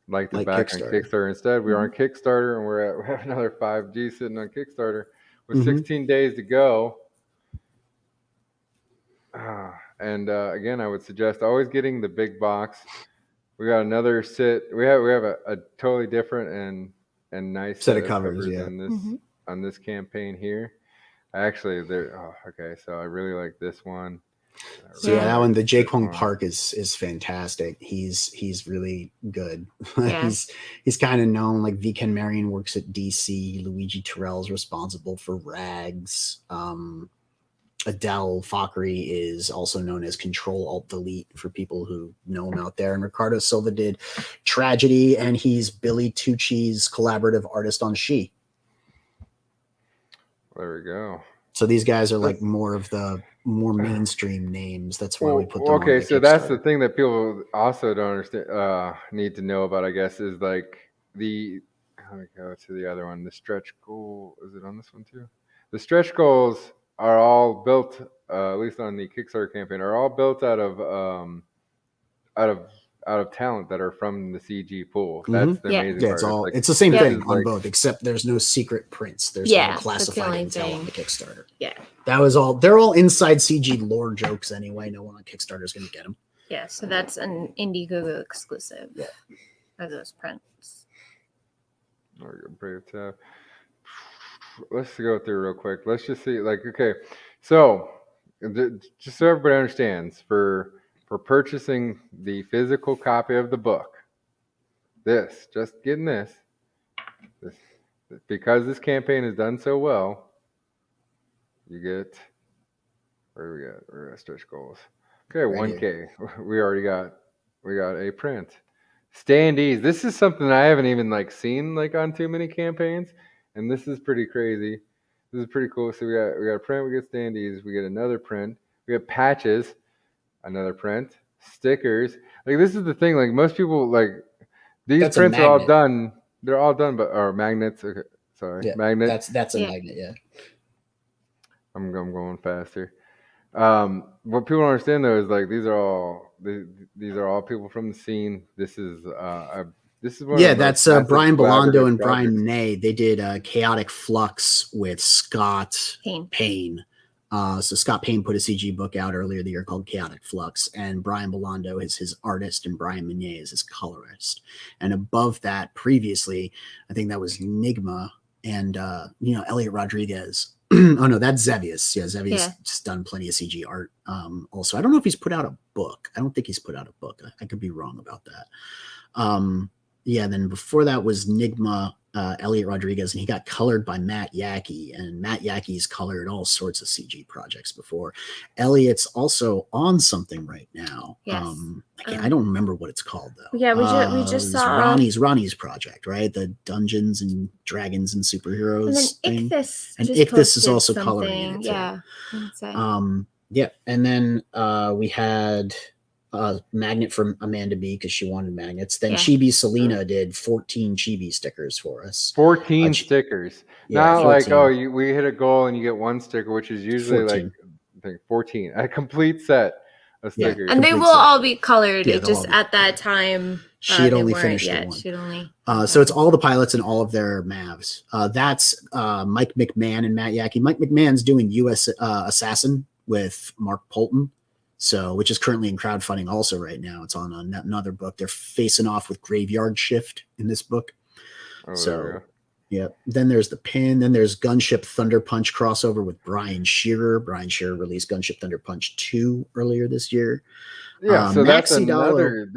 like to back Kickstarter. On Kickstarter instead, we are on Kickstarter, and we have another 5G sitting on Kickstarter with 16 days to go. And again, I would suggest always getting the big box. We got another we have a totally different and nice set of covers on this campaign here. Actually, okay, so I really like this one. So that one, the Jake Hong Park is fantastic. He's really good. Yeah. he's kind of known, like V. Ken Marion works at DC. Luigi Terrell's responsible for Rags. Adele Fockery is also known as Control Alt Delete for people who know him out there. And Ricardo Silva did Tragedy, and he's Billy Tucci's collaborative artist on She. There we go. So these guys are like more mainstream names. That's why we put them on okay, so that's the thing that people also don't understand, need to know about, I guess, is like let me go to the other one. The stretch goal, is it on this one too? The stretch goals are all built, at least on the Kickstarter campaign, are all built out of talent that are from the CG pool. That's the amazing part. It's the same thing on both, except there's no secret prints. There's no classified intel on the Kickstarter. Yeah. That was all. They're all inside CG lore jokes anyway. No one on Kickstarter is going to get them. Yeah, so that's an IndieGoGo exclusive. Yeah. Of those prints. Brave tab. Let's go through real quick. Let's just see. Like, okay, so just so everybody understands, for purchasing the physical copy of the book, just getting this, because this campaign has done so well, you get, where we got stretch goals. Okay, right 1K. Here. We got a print. Standees. This is something I haven't even seen on too many campaigns, and this is pretty crazy. This is pretty cool. So we got a print, we get standees, we get another print, we get patches, another print, stickers. This is the thing. Most people these prints are all done. They're all done, or magnets. Okay, sorry, magnet. That's a magnet. Yeah. I'm going faster. What people don't understand though is these are all people from the scene. This is one. That's Brian Bellondo and Brian Ney. They did Chaotic Flux with Scott Payne. So Scott Payne put a CG book out earlier the year called Chaotic Flux, and Brian Bellondo is his artist, and Brian Meunier is his colorist. And above that, previously, I think that was Nigma and Elliot Rodriguez. Oh no, that's Zevius. Yeah, Zevius just done plenty of CG art. Also, I don't know if he's put out a book. I don't think he's put out a book. I could be wrong about that. Then before that was Nigma, Elliot Rodriguez, and he got colored by Matt Yackey, and Matt Yackey's colored all sorts of CG projects before. Elliot's also on something right now. Yes. I don't remember what it's called though. Yeah, we just saw Ronnie's project, right? The Dungeons and Dragons and Superheroes and then thing. Ichthus and Ichthus is also coloring it. Yeah. Yeah, and then we had magnet from Amanda B because she wanted magnets. Then Chibi Selena did 14 Chibi stickers for us. 14 stickers. Yeah, Not 14. like, we hit a goal and you get one sticker, which is usually 14. I think 14. A complete set of Yeah, stickers. And they will all be colored. Yeah, it just at that time she had only they finished yet. the one. She'd only so it's all the pilots and all of their Mavs. That's Mike McMahon and Matt Yackey. Mike McMahon's doing U.S. Assassin with Mark Polton, which is currently in crowdfunding also right now. It's on another book. They're facing off with Graveyard Shift in this book. Yeah. Then there's the pin. Then there's Gunship Thunder Punch crossover with Brian Shearer. Brian Shearer released Gunship Thunder Punch 2 earlier this year. Yeah, so that's another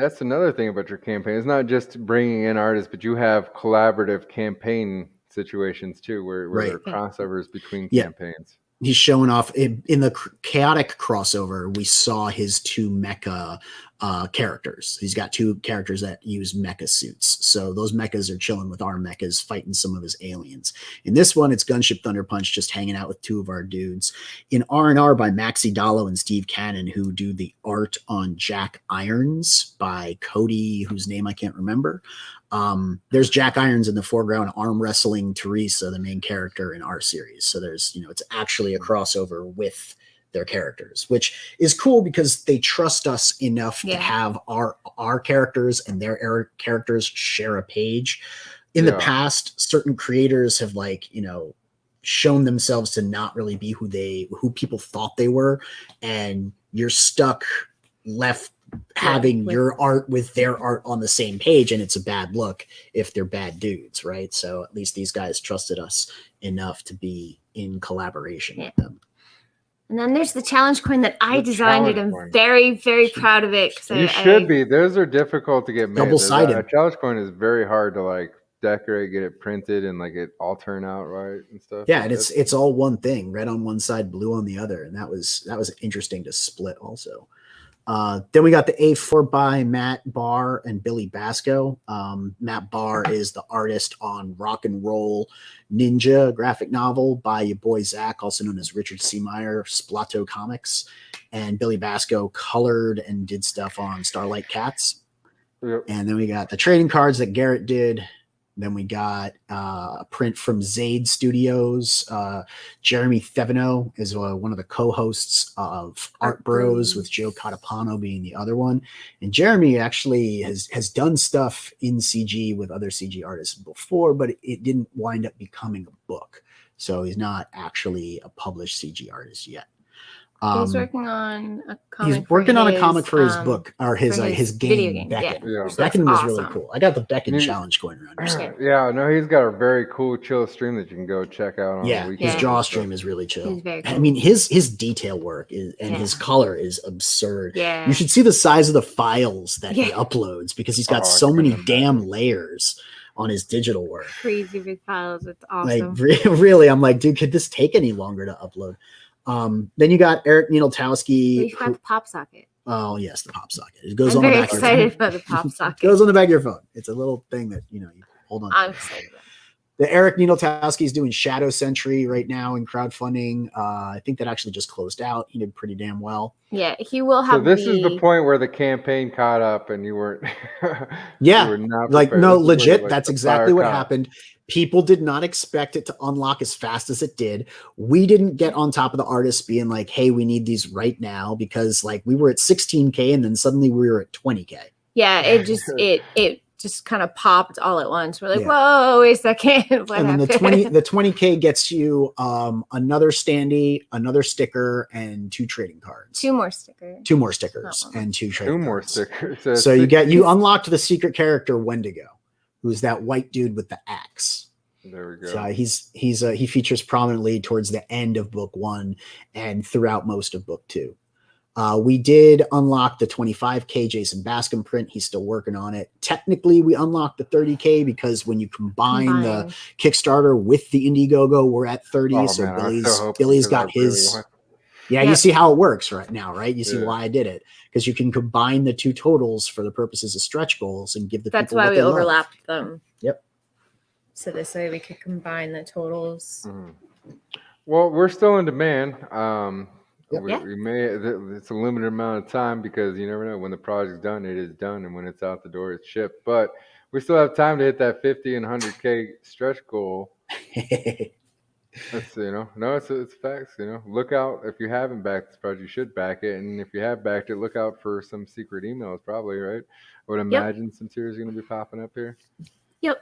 thing about your campaign. It's not just bringing in artists, but you have collaborative campaign situations too, where there are crossovers between campaigns. He's showing off in the chaotic crossover. We saw his 2 mecha characters. He's got 2 characters that use mecha suits. So those mechas are chilling with our mechas, fighting some of his aliens. In this one, it's Gunship Thunder Punch just hanging out with 2 of our dudes. In R&R by Maxi Dallo and Steve Cannon, who do the art on Jack Irons by Cody, whose name I can't remember. There's Jack Irons in the foreground arm wrestling Teresa, the main character in our series. So there's, it's actually a crossover with their characters, which is cool because they trust us enough to have our characters and their characters share a page. In the past, certain creators have shown themselves to not really be who people thought they were, and you're stuck left having your art with their art on the same page, and it's a bad look if they're bad dudes, right? So at least these guys trusted us enough to be in collaboration with them. And then there's the challenge coin that I designed it. I'm very, very proud of it. You should be. Those are difficult to get made. Double-sided. A challenge coin is very hard to decorate, get it printed, and it all turn out right and stuff. Yeah, and it's all one thing, red on one side, blue on the other, and that was interesting to split also. Then we got the A4 by Matt Barr and Billy Basco. Matt Barr is the artist on Rock and Roll Ninja graphic novel by your boy Zach, also known as Richard C. Meyer, Splato Comics. And Billy Basco colored and did stuff on Starlight Cats. Yep. And then we got the trading cards that Garrett did. Then we got a print from Zaid Studios. Jeremy Theveno is one of the co-hosts of Art Bros, with Joe Catapano being the other one. And Jeremy actually has done stuff in CG with other CG artists before, but it didn't wind up becoming a book. So he's not actually a published CG artist yet. He's working on a comic. He's working on a comic for his book, or his game, Beckett. Yeah. Beckett was really cool. I got the Beckett challenge going around here. Yeah, no, he's got a very cool chill stream that you can go check out on the weekend. His draw stream is really chill. He's very cool. I mean, his detail work his color is absurd. Yeah. You should see the size of the files that he uploads, because he's got so many damn layers on his digital work. Crazy big files. It's awesome. Really, I'm like, dude, could this take any longer to upload? Then you got Eric Nieltowski. We've got the pop socket. Oh yes, the pop socket. It goes I'm on the very back excited of your phone. about the pop socket. It goes on the back of your phone. It's a little thing that you hold on. I'm excited about it. The Eric Nieltowski is doing Shadow Sentry right now in crowdfunding. I think that actually just closed out. He did pretty damn well. Yeah, he will have. So this is the point where the campaign caught up and you weren't. Yeah, you were not no, legit. That's exactly what happened. People did not expect it to unlock as fast as it did. We didn't get on top of the artists being like, hey, we need these right now, because we were at 16K and then suddenly we were at 20K. Yeah, it just kind of popped all at once. We're like, whoa, wait a second. And then the 20K gets you another standee, another sticker, and 2 trading cards. 2 more stickers. 2 more stickers and 2 trading cards. 2 more stickers. So you unlocked the secret character Wendigo, who's that white dude with the axe. There we go. So he features prominently towards the end of book 1 and throughout most of book 2. We did unlock the 25K Jason Bascom print. He's still working on it. Technically, we unlocked the 30K because when you combine the Kickstarter with the Indiegogo, we're at 30. Oh, so man, Billy's got his. You see how it works right now, right? You see why I did it, because you can combine the 2 totals for the purposes of stretch goals and give the. That's why we overlapped them. Yep. So this way we could combine the totals. Mm-hmm. Well, we're still in demand. Yep. We may, it's a limited amount of time because you never know when the project's done, it is done, and when it's out the door, it's shipped. But we still have time to hit that 50 and 100K stretch goal. That's, no, it's facts. Look out if you haven't backed this project, you should back it, and if you have backed it, look out for some secret emails, probably, right? I would imagine some tears are going to be popping up here. Yep,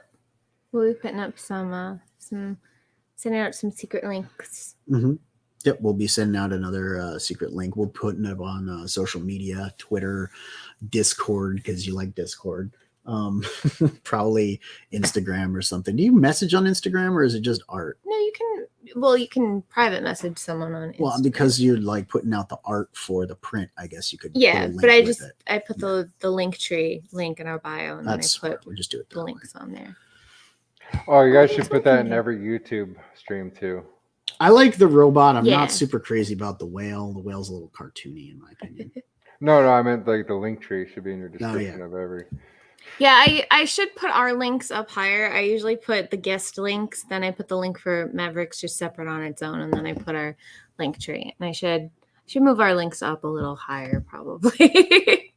we'll be putting up some sending out some secret links. Mm-hmm. Yep, we'll be sending out another secret link. We'll put it on social media, Twitter, Discord, because you like Discord. Probably Instagram or something. Do you message on Instagram or is it just art? No, you can. Well, you can private message someone on Instagram. Well, because you're like putting out the art for the print, I guess you could. Yeah, but I put the link tree link in our bio, and That's then I put we'll just do it the links on there. Oh, you guys should put that in every YouTube stream too. I like the robot. I'm not super crazy about the whale. The whale's a little cartoony, in my opinion. No, I meant like the link tree should be in your description of every. Yeah, I should put our links up higher. I usually put the guest links, then I put the link for Mavericks just separate on its own, and then I put our link tree. And I should move our links up a little higher, probably.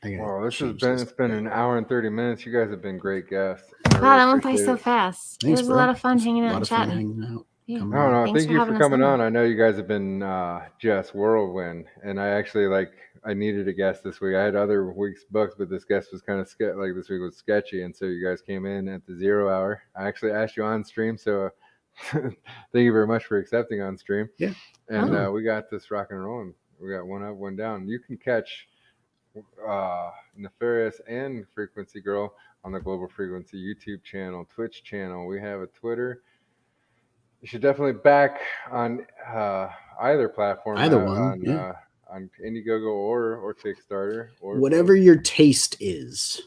Wow, it's been an hour and 30 minutes. You guys have been great guests. Wow, that went by so fast. Thanks, it was a lot of fun hanging out and chatting. Yeah. No, thank you for coming on. I know you guys have been just whirlwind, and I needed a guest this week. I had other weeks booked, but this guest was kind of this week was sketchy, and so you guys came in at the 0 hour. I actually asked you on stream, so thank you very much for accepting on stream. Yeah, and we got this rock and rolling. We got one up, one down. You can catch Neffarious and Frequency Girl on the Global Frequency YouTube channel, Twitch channel. We have a Twitter. You should definitely back on either platform. Either one, on IndieGoGo or KickStarter or whatever your taste is.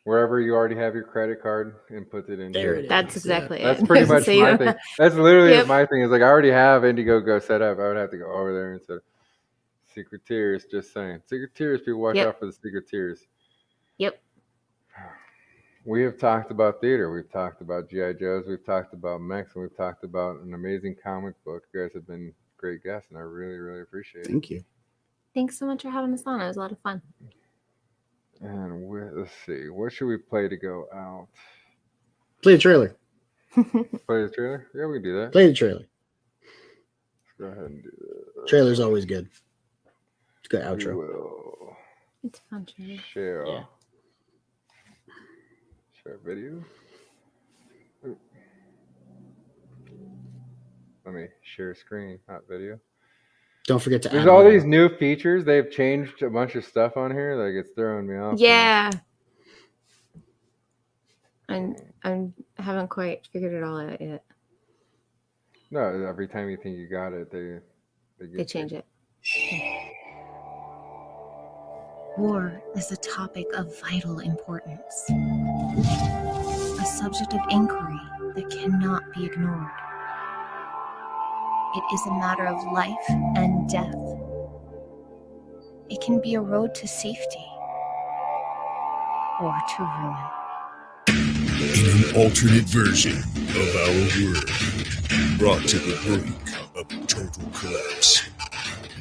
Wherever you already have your credit card and put it in. There it is. That's exactly it. That's pretty much my thing. That's literally my thing. Is like I already have IndieGoGo set up. I would have to go over there instead of secret tiers. Just saying, secret tiers. People watch out for the secret tiers. Yep. We have talked about theater. We've talked about G.I. Joes. We've talked about mechs, and we've talked about an amazing comic book. You guys have been great guests, and I really, really appreciate it. Thank you. Thanks so much for having us on. It was a lot of fun. And let's see. What should we play to go out? Play the trailer. Play the trailer? Yeah, we can do that. Play the trailer. Let's go ahead and do that. Trailer's always good. It's a good outro. It's fun trailer. Share. Yeah. Share video. Ooh. Let me share screen, not video. Don't forget to There's all these new features. They've changed a bunch of stuff on here. Like it's throwing me off. Yeah. I haven't quite figured it all out yet. No, every time you think you got it, they change it. War is a topic of vital importance. A subject of inquiry that cannot be ignored. It is a matter of life and death. It can be a road to safety or to ruin. In an alternate version of our world, brought to the brink of total collapse,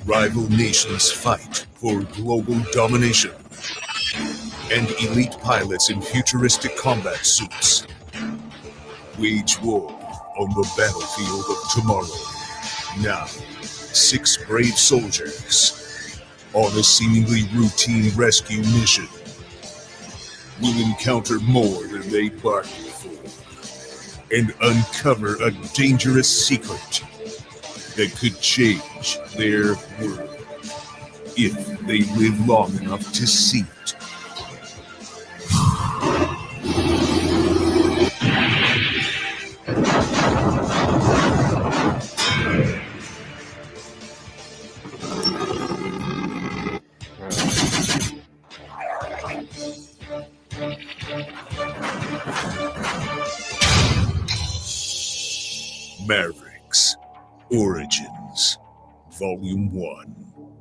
rival nations fight for global domination, and elite pilots in futuristic combat suits wage war on the battlefield of tomorrow. Now, 6 brave soldiers on a seemingly routine rescue mission will encounter more than they bargained for and uncover a dangerous secret that could change their world if they live long enough to see it. Mavericks Origins, Volume 1.